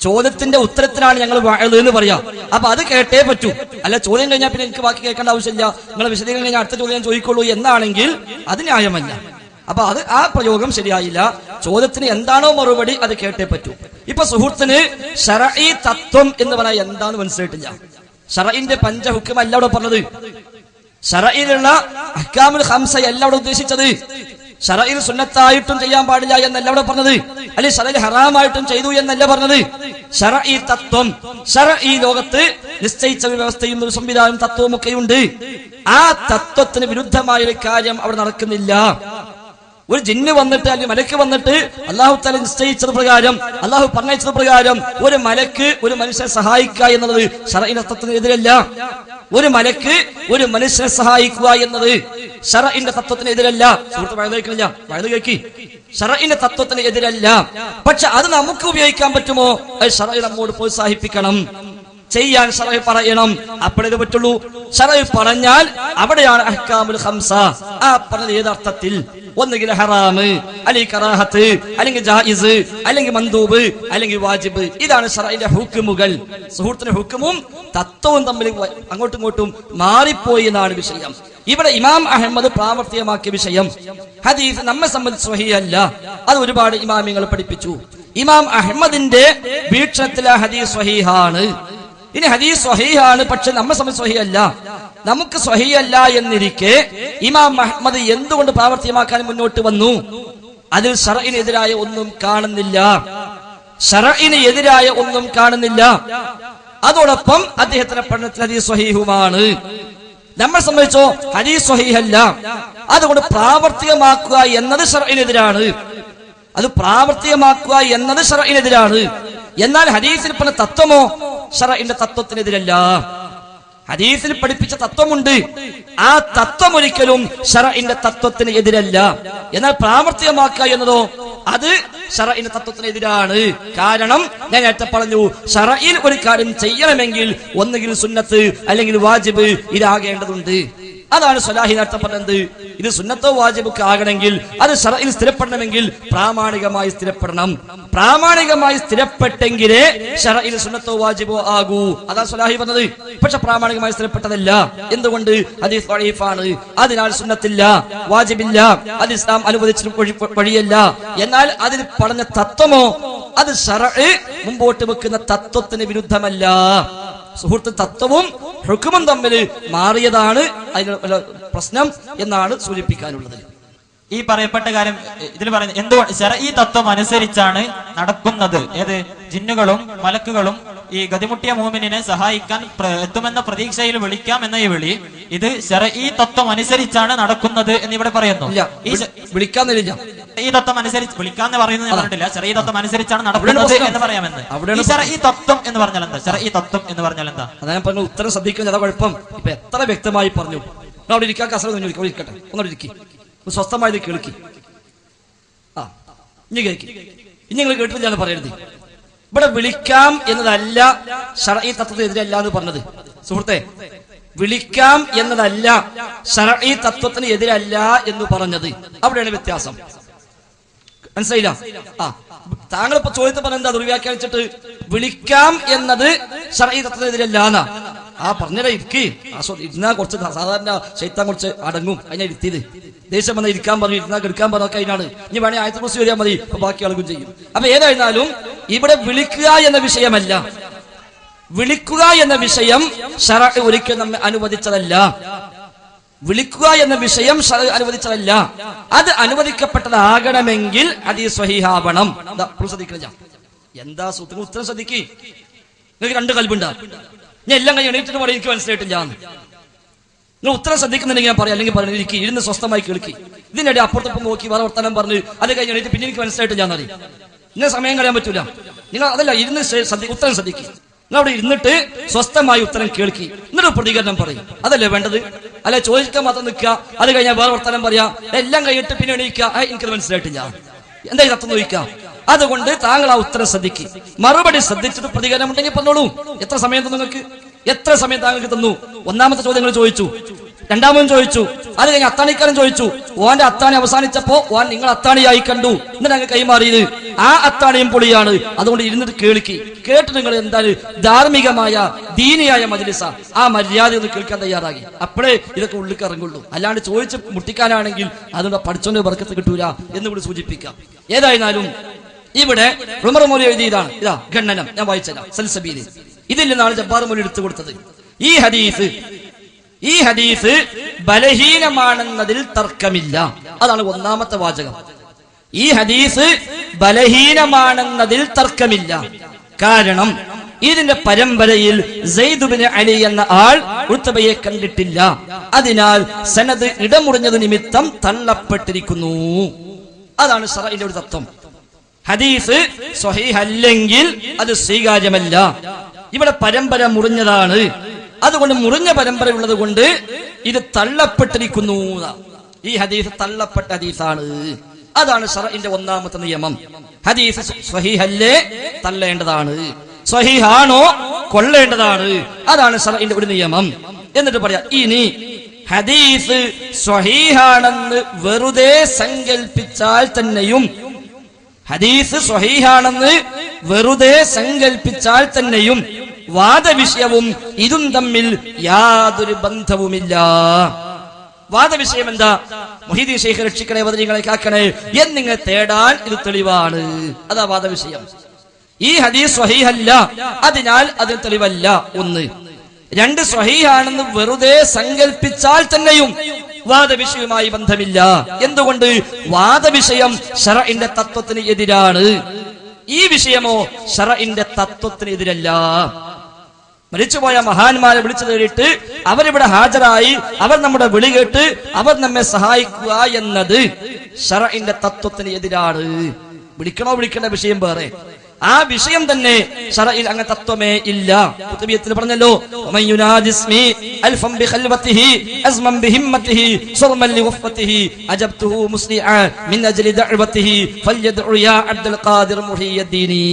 ചോദ്യത്തിന്റെ ഉത്തരത്തിനാണ് ഞങ്ങൾ വഴുത് എന്ന് പറയാം. അപ്പൊ അത് കേട്ടേ പറ്റൂ. അല്ല ചോദ്യം കഴിഞ്ഞാൽ പിന്നെ എനിക്ക് ബാക്കി കേൾക്കേണ്ട ആവശ്യമില്ല, നിങ്ങളെ വിശദീകരണം കഴിഞ്ഞാൽ അടുത്ത ചോദ്യം ഞാൻ ചോദിക്കുള്ളൂ എന്നാണെങ്കിൽ അത് ന്യായമല്ല. അപ്പൊ അത് ആ പ്രയോഗം ശരിയായില്ല. ചോദ്യത്തിന് എന്താണോ മറുപടി അത് കേട്ടേ പറ്റൂ. ഇപ്പൊ സുഹൃത്തിന് ശർഈ തത്വം എന്ന് പറയാൻ എന്താന്ന് മനസ്സിലായിട്ടില്ല. ശർഈന്റെ പഞ്ചഹുക്കുമല്ല അവിടെ പറഞ്ഞത്. ശർഈലുള്ള അഹ്കാമുൽ ഖംസ അല്ല അവിടെ ഉദ്ദേശിച്ചത്. ശർഈൽ സുന്നത്തായിട്ടും ചെയ്യാൻ പാടില്ല എന്നല്ല അവിടെ പറഞ്ഞത്. അല്ലെങ്കിൽ ശർഈൽ ഹറാമായിട്ടും ചെയ്തു എന്നല്ല പറഞ്ഞത്. ശർഈ തത്വം, ശർഈ ലോകത്ത് നിശ്ചയിച്ച വ്യവസ്ഥയും ഒരു സംവിധാനം തത്വവും ഒക്കെയുണ്ട്. ആ തത്വത്തിന് വിരുദ്ധമായ ഒരു കാര്യം അവിടെ നടക്കുന്നില്ല. ഒരു ജിന്ന് വന്നിട്ട് അല്ലെങ്കിൽ മലക്ക് വന്നിട്ട് അല്ലാഹു തആല നിശ്ചയിച്ചത് പ്രകാരം, അല്ലാഹു പറഞ്ഞത് പ്രകാരം ഒരു മലക്ക് ഒരു മനുഷ്യനെ സഹായിക്കുക എന്നുള്ളത് ശർഈന്റെ തത്വത്തിനെതിരല്ല. ഒരു മലക്ക് ഒരു മനുഷ്യനെ സഹായിക്കുക എന്നത് ശർഈന്റെ തത്വത്തിനെതിരല്ല. സുഹൃത്ത് വഴുതേക്കില്ല, വഴുത് കേൾക്കി. ശർഈന്റെ തത്വത്തിന് എതിരല്ല. പക്ഷെ അത് നമുക്ക് ഉപയോഗിക്കാൻ പറ്റുമോ? അത് ശർഈ നമ്മോട് പ്രോത്സാഹിപ്പിക്കണം, ചെയ്യാൻ ശർഈ പറയണം. അപ്പോഴേ പറ്റുള്ളൂ. ശർഈ പറഞ്ഞാൽ അവിടെയാണ് അഹ്കാമുൽ ഖംസ. ആ പറഞ്ഞത് ഏതർത്ഥത്തിൽ? ഒന്നുകിൽ ഹറാമ്, അല്ലെങ്കിൽ കറാഹത്ത്, അല്ലെങ്കിൽ ജായിസ്, അല്ലെങ്കിൽ മന്ദൂബ്, അല്ലെങ്കിൽ വാജിബ്. ഇതാണ് ശർഈന്റെ ഹുക്മുകൾ. സുഹൃത്തിന്റെ ഹുക്മും തത്വവും തമ്മിൽ അങ്ങോട്ടും ഇങ്ങോട്ടും മാറിപ്പോയി എന്നാണ് വിഷയം. ഇവിടെ ഇമാം അഹമ്മദ് പ്രാവർത്തികമാക്കിയ വിഷയം ഹദീസ് നമ്മെ സംബന്ധിച്ച് സ്വഹീഹല്ല. അത് ഒരുപാട് ഇമാമിങ്ങൾ പഠിപ്പിച്ചു. ഇമാം അഹമ്മദിന്റെ വീക്ഷണത്തിൽ ആ ഹദീസ് സ്വഹീഹാണ്. ഇനി ഹദീസ് സ്വഹീഹാണ്, പക്ഷെ നമ്മെ സംബന്ധിച്ച് സ്വഹീഹല്ല. നമുക്ക് സ്വഹീഹല്ല എന്നിരിക്കെ ഇമാം അഹ്മദ് എന്തുകൊണ്ട് പ്രാവർത്തികമാക്കാൻ മുന്നോട്ട് വന്നു? അതിൽ ശർഈനെതിരായ ഒന്നും കാണുന്നില്ല. ശർഈന് എതിരായ ഒന്നും കാണുന്നില്ല. അതോടൊപ്പം അദ്ദേഹത്തിന്റെ പഠനത്തിൽ ഹദീസ് സ്വഹീഹുമാണ്. നമ്മളെ സംബന്ധിച്ചോ ഹദീസ് സ്വഹീഹല്ല. അതുകൊണ്ട് പ്രാവർത്തികമാക്കുക എന്നത് ശർഈനെതിരാണ്. അത് പ്രാവർത്തികമാക്കുക എന്നത് ശർഈനെതിരാണ്. എന്നാൽ ഹദീസിൽ പറഞ്ഞ തത്വമോ ശർഈന്റെ തത്വത്തിനെതിരല്ല. ഹദീസിൽ പഠിപ്പിച്ച തത്വമുണ്ട്. ആ തത്വം ഒരിക്കലും ശർഈന്റെ തത്വത്തിന് എതിരല്ല. എന്നാൽ പ്രാവർത്തികമാക്കുക എന്നതോ അത് ശർഈന്റെ തത്വത്തിനെതിരാണ്. കാരണം ഞാൻ നേരത്തെ പറഞ്ഞു, ശർഈൽ ഒരു കാര്യം ചെയ്യണമെങ്കിൽ ഒന്നുകിൽ സുന്നത്ത് അല്ലെങ്കിൽ വാജിബ് ഇതാകേണ്ടതുണ്ട്. അതാണ് സ്വലാഹി നേരത്തെ പറഞ്ഞത്. ഇത് സുന്നത്തോ വാജിബൊക്കെ ആകണമെങ്കിൽ അത് ശർഈൽ സ്ഥിരപ്പെടണമെങ്കിൽ പ്രാമാണികമായി സ്ഥിരപ്പെടണം. പ്രാമാണികമായി സ്ഥിരപ്പെട്ടെങ്കിലേ ശർഈൽ സുന്നത്തോ വാജിബോ ആകൂ. അതാണ് സ്വലാഹി പറഞ്ഞത്. പക്ഷെ പ്രാമാണികമായി സ്ഥിരപ്പെട്ടതല്ല. എന്തുകൊണ്ട്? ഹദീസ് ദഈഫാണ്. അതിനാൽ സുന്നത്തില്ല, വാജിബില്ല, അത് ഇസ്ലാം അനുവദിച്ച വഴിയല്ല. എന്നാൽ അതിൽ പറഞ്ഞ തത്വമോ അത് ശർഈ മുമ്പോട്ട് വെക്കുന്ന തത്വത്തിന് വിരുദ്ധമല്ല. സുഹൃത്ത് തത്വവും ഹുക്മും തമ്മിൽ മാറിയതാണ് അതിന് പ്രശ്നം എന്നാണ് സൂചിപ്പിക്കാനുള്ളത്. ഈ പറയപ്പെട്ട കാര്യം ഇതിൽ പറയുന്നത് എന്തുകൊണ്ട് ശർഈ തത്വം അനുസരിച്ചാണ് നടക്കുന്നത്? ഏത് ജിന്നുകളും മലക്കുകളും ഈ ഗതിമുട്ടിയ മുഅ്മിനിനെ സഹായിക്കാൻ എത്തുമെന്ന പ്രതീക്ഷയിൽ വിളിക്കാം എന്ന ഈ വിളി, ഇത് ശർഈ തത്വം അനുസരിച്ചാണ് നടക്കുന്നത് എന്നിവിടെ പറയുന്നു. വിളിക്കാന്നില്ല, ഈ തത്വം അനുസരിച്ച് വിളിക്കാന്ന് പറയുന്നത് ഞാൻ പറഞ്ഞിട്ടില്ല. ശർഈ തത്വം അനുസരിച്ചാണ് നടക്കുന്നത് എന്ന് പറയാമെന്ന്. ഈ ശർഈ തത്വം എന്ന് പറഞ്ഞാൽ എന്താ? ശർഈ തത്വം എന്ന് പറഞ്ഞാൽ എന്താ? അതാ ഞാൻ പറഞ്ഞു. ഉത്തരം ശ്രദ്ധിക്കുന്ന കുഴപ്പം. ഇപ്പൊ എത്ര വ്യക്തമായി പറഞ്ഞു. അവിടെ ഇരിക്കാൻ കസര ഇരിക്കട്ടെ, ഒന്നോട് ഇരിക്കി, സ്വസ്ഥമായത് കേൾക്കി. ആ ഇനി കേൾക്കി. ഇനി നിങ്ങൾ കേട്ടില്ല പറയരുത്. ഇവിടെ വിളിക്കാം എന്നതല്ല ശർഈ തത്വത്തിനെതിരല്ല എന്ന് പറഞ്ഞത്. സുഹൃത്തെ, വിളിക്കാം എന്നതല്ല ശർഈ തത്വത്തിന് എതിരല്ല എന്ന് പറഞ്ഞത്. അവിടെയാണ് വ്യത്യാസം. മനസ്സിലായില്ല? ആ താങ്കൾ ഇപ്പൊ ചോദ്യത്തെ പറഞ്ഞ എന്താ ദുർവ്യാഖ്യാനിച്ചിട്ട് വിളിക്കാം എന്നത് ശർഈ തത്വത്തിനെതിരല്ല എന്നാ. ആ പറഞ്ഞില്ല, ഇരിക്കി ഇരുന്നാ കുറച്ച് സാധാരണ ശൈത്താൻ കുറച്ച് അടങ്ങും. അതിനാ ഇരുത്തിയത്. ദേഷ്യം വന്നാൽ ഇരിക്കാൻ പറഞ്ഞു, ഇരുന്നാ എടുക്കാൻ പറഞ്ഞൊക്കെ അതിനാണ്. ഇനി വേണേ ആയത്തുൽ കുർസി വരിയാൽ മതി, ബാക്കി ആളുകളും ചെയ്യും. അപ്പൊ ഏതായിരുന്നാലും ഇവിടെ വിളിക്കുക എന്ന വിഷയമല്ല. വിളിക്കുക എന്ന വിഷയം ശറഅ് ഒരിക്കലും നമ്മെ അനുവദിച്ചതല്ല. വിളിക്കുക എന്ന വിഷയം ശറഅ് അനുവദിച്ചതല്ല. അത് അനുവദിക്കപ്പെട്ടതാകണമെങ്കിൽ ഹദീസ് സ്വഹീഹാവണം. ശ്രദ്ധിക്കണില്ല, എന്താ സൂത്രങ്ങൾ? ഉത്തരം ശ്രദ്ധിക്ക്. നിങ്ങൾക്ക് രണ്ട് കൽബുണ്ടാ. ഞാൻ എല്ലാം കഴിഞ്ഞ് എണീറ്റിട്ട് പറയും എനിക്ക് മനസ്സിലായിട്ടില്ല. നിങ്ങൾ ഉത്തരം ശ്രദ്ധിക്കുന്നുണ്ടെങ്കിൽ ഞാൻ പറയാം, അല്ലെങ്കിൽ പറഞ്ഞിരിക്കും, ഇരുന്ന് സ്വസ്ഥമായി കേൾക്കി. ഇതിനിടെ അപ്പുറത്തൊപ്പം നോക്കി വേറെ വർത്തമാനം പറഞ്ഞ് അത് കഴിഞ്ഞ് എണീറ്റ് പിന്നെ എനിക്ക് മനസ്സിലായിട്ടില്ല എന്നറിയും. ഇങ്ങനെ സമയം കളയാൻ പറ്റൂല. നിങ്ങൾ അതല്ല, ഇരുന്ന് ഉത്തരം ശ്രദ്ധിക്കുക. നിങ്ങൾ അവിടെ ഇരുന്നിട്ട് സ്വസ്ഥമായി ഉത്തരം കേൾക്കി, എന്നിട്ട് പ്രതികരണം പറയും. അതല്ലേ വേണ്ടത്? അല്ലെ ചോദിക്കാൻ മാത്രം നിൽക്കുക, അത് കഴിഞ്ഞാൽ വേറെ വർത്തമാനം പറയാ, എല്ലാം കഴിഞ്ഞിട്ട് പിന്നെ എണീക്കുക, എനിക്കത് മനസ്സിലായിട്ടില്ല, എന്താ തത്വം നോക്കുക. അതുകൊണ്ട് താങ്കൾ ആ ഉത്തരം ശ്രദ്ധിക്കുക, മറുപടി ശ്രദ്ധിച്ചിട്ട് പ്രതികരണം ഉണ്ടെങ്കിൽ പറഞ്ഞോളൂ. എത്ര സമയം തന്നു നിങ്ങൾക്ക്? എത്ര സമയം താങ്കൾക്ക് തന്നു? ഒന്നാമത്തെ ചോദ്യങ്ങൾ ചോദിച്ചു, രണ്ടാമതും ചോദിച്ചു, അത് കഴിഞ്ഞ് അത്താണിക്കാരൻ ചോദിച്ചു. ഓന്റെ അത്താണി അവസാനിച്ചപ്പോ ഓൻ നിങ്ങൾ അത്താണിയായി കണ്ടു, എന്നിട്ട് അങ്ങ് കൈമാറിയത് ആ അത്താണിയും പൊളിയാണ്. അതുകൊണ്ട് ഇരുന്നിട്ട് കേൾക്കി, കേട്ട് നിങ്ങൾ എന്താണ് ധാർമ്മികമായ ദീനിയായ മജ്‌ലിസ, ആ മര്യാദ ഒന്ന് കേൾക്കാൻ തയ്യാറാകി. അപ്പോഴേ ഇതൊക്കെ ഉള്ളിൽ ഇറങ്ങുള്ളൂ. അല്ലാണ്ട് ചോദിച്ച് മുട്ടിക്കാനാണെങ്കിൽ അതുകൊണ്ട് പഠിച്ചോണ്ട് ബർക്കത്ത് കിട്ടൂല എന്ന് കൂടി സൂചിപ്പിക്കാം. ഏതായിരുന്നാലും ഇവിടെ ഉമർ മൗലവി എഴുതിയതാണ്. ഇതാ ഖണ്ഡനം ഞാൻ വായിച്ചതാ, സൽസബീല്. ഇതിൽ നിന്നാണ് ജബ്ബാർ മൗലവി എടുത്തു കൊടുത്തത്. ഈ ഹദീസ് ബലഹീനമാണെന്നതിൽ തർക്കമില്ല. അതാണ് ഒന്നാമത്തെ വാചകം. ഈ ഹദീസ് ബലഹീനമാണെന്നതിൽ തർക്കമില്ല. കാരണം ഇതിന്റെ പരമ്പരയിൽ സെയ്ദ് ബിൻ അലി എന്ന ആൾ ഉത്ബയെ കണ്ടിട്ടില്ല. അതിനാൽ സനദ് ഇടമുറിഞ്ഞത് നിമിത്തം തള്ളപ്പെട്ടിരിക്കുന്നു. അതാണ് ശറഇന്റെ ഒരു തത്വം. ഹദീസ് സ്വഹീഹ് അല്ലെങ്കിൽ അത് സ്വീകാര്യമല്ല. ഇവിടെ പരമ്പര മുറിഞ്ഞതാണ്. അതുകൊണ്ട് മുറിഞ്ഞ പരമ്പര ഉള്ളത് കൊണ്ട് ഇത് തള്ളപ്പെട്ടിരിക്കുന്നു. ഈ ഹദീസ് തള്ളപ്പെട്ട ഹദീസാണ്. അതാണ് ശറഇന്റെ ഒന്നാമത്തെ നിയമം. ഹദീസ് സ്വഹീഹല്ലേ തള്ളേണ്ടതാണ്, സ്വഹീഹാണോ കൊള്ളേണ്ടതാണ്. അതാണ് ശറഇന്റെ ഒരു നിയമം. എന്നിട്ട് പറയാം, ഇനി ഹദീസ് സ്വഹീഹാണെന്ന് വെറുതെ സങ്കൽപ്പിച്ചാൽ തന്നെയും, ഹദീസ് സ്വഹീഹാണെന്ന് വെറുതെ സങ്കൽപ്പിച്ചാൽ തന്നെയും വാദവിഷയവും ഇതും തമ്മിൽ യാതൊരു ബന്ധവുമില്ല. വാദവിഷയം എന്താ? മുഹീദ്ദീൻ ശൈഖ് രക്ഷിക്കണേ, ബദരീങ്ങളെ കാക്കണേ എന്നിങ്ങനെ തേടാൻ ഇത് തെളിവാണ്. അതാ വാദവിഷയം. ഈ ഹദീസ് സ്വഹീഹല്ല, അതിനാൽ അതിന് തെളിവല്ല. ഒന്ന്. രണ്ട്, സ്വഹീഹാണെന്ന് വെറുതെ സങ്കൽപ്പിച്ചാൽ തന്നെയും വാദവിഷയവുമായി ബന്ധമില്ല. എന്തുകൊണ്ട്? വാദവിഷയം ശറഇന്റെ തത്വത്തിന് എതിരാണ്. ഈ വിഷയമോ ശറഇന്റെ തത്വത്തിന് എതിരല്ല. മരിച്ചുപോയ മഹാന്മാരെ വിളിച്ചു തേടിയിട്ട് അവരിവിടെ ഹാജരായി അവർ നമ്മുടെ വിളി കേട്ട് അവർ നമ്മെ സഹായിക്കുക എന്നത് ശറഇന്റെ തത്വത്തിന് എതിരാണ്. വിളിക്കണോ വിളിക്കേണ്ട വിഷയം വേറെ. ആ വിഷയം തന്നെ ശറഇൽ അങ്ങനെ തത്വമേ ഇല്ല. ഖുതുബിയത്തിൽ പറഞ്ഞല്ലോ, വമയുനാദിസ്മി അൽഫം ബിഖൽവതിഹി അസ്മൻ ബിഹിമ്മതിഹി സർമൻ ലിവഫതിഹി അജബ്തുഹു മുസ്ലിഅ മിൻ അജ്ലി ദഅവതിഹി ഫൽയദ്ഉ യാ അബ്ദുൽ ഖാദിർ മുഹിയദ്ദീനി.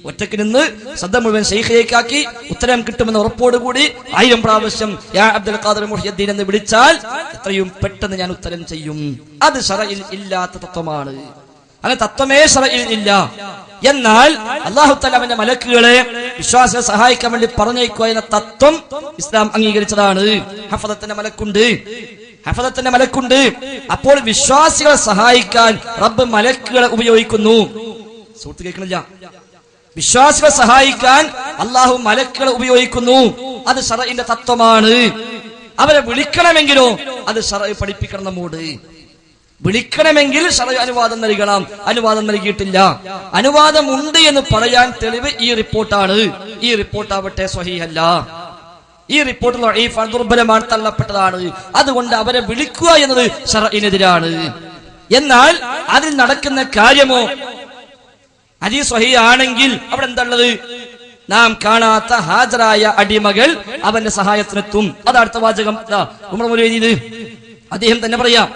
ഒറ്റയ്ക്ക് നിന്ന് ശ്രദ്ധ മുഴുവൻ ശൈഖിലേക്കാക്കി ഉത്തരം കിട്ടുമെന്ന ഉറപ്പോടുകൂടി 1000 പ്രാവശ്യം യാ അബ്ദുൽ ഖാദിർ മുഹിയദ്ദീൻ എന്ന് വിളിച്ചാൽ എത്രയും പെട്ടെന്ന് ഞാൻ ഉത്തരം ചെയ്യും. അത് ശറഇൽ ഇല്ലാത്ത തത്വമാണ്. അങ്ങനെ തത്വമേ ശറഇൽ ഇല്ല. എന്നാൽ അല്ലാഹു തആല അവന്റെ മലക്കുകളെ വിശ്വാസികളെ സഹായിക്കാൻ വേണ്ടി പറഞ്ഞേക്കുക എന്ന തത്വം ഇസ്ലാം അംഗീകരിച്ചതാണ്. ഹഫദത്തിന്റെ മലക്കുണ്ട്. അപ്പോൾ വിശ്വാസികളെ സഹായിക്കാൻ റബ്ബ് മലക്കുകളെ ഉപയോഗിക്കുന്നു. സുഹൃത്ത് കേൾക്കണില്ല? വിശ്വാസികളെ സഹായിക്കാൻ അല്ലാഹു മലക്കുകളെ ഉപയോഗിക്കുന്നു. അത് ശറഇന്റെ തത്വമാണ്. അവരെ വിളിക്കണമെങ്കിലോ അത് ശറഅ് പഠിപ്പിക്കണം. നമ്മോട് വിളിക്കണമെങ്കിൽ ശറഅ് അനുവാദം നൽകണം. അനുവാദം നൽകിയിട്ടില്ല. അനുവാദം ഉണ്ട് എന്ന് പറയാൻ തെളിവ് ഈ റിപ്പോർട്ടാണ്. ഈ റിപ്പോർട്ട് ആവട്ടെ സ്വഹീഹല്ല. ഈ റിപ്പോർട്ട് ദഈഫാണ്, ദുർബലമാണ്, തള്ളപ്പെട്ടതാണ്. അതുകൊണ്ട് അവരെ വിളിക്കുക എന്നത് ശറഇനെതിരാണ്. എന്നാൽ അതിൽ നടക്കുന്ന കാര്യമോ ഹദീസ് സ്വഹീഹ് ആണെങ്കിൽ അവിടെ എന്താണുള്ളത്? നാം കാണാത്ത ഹാജരായ അടിമകൾ അവന്റെ സഹായത്തിനെത്തും. അത് അടുത്ത വാചകം ഉമർ മൗലവി അദ്ദേഹം തന്നെ പറയാം,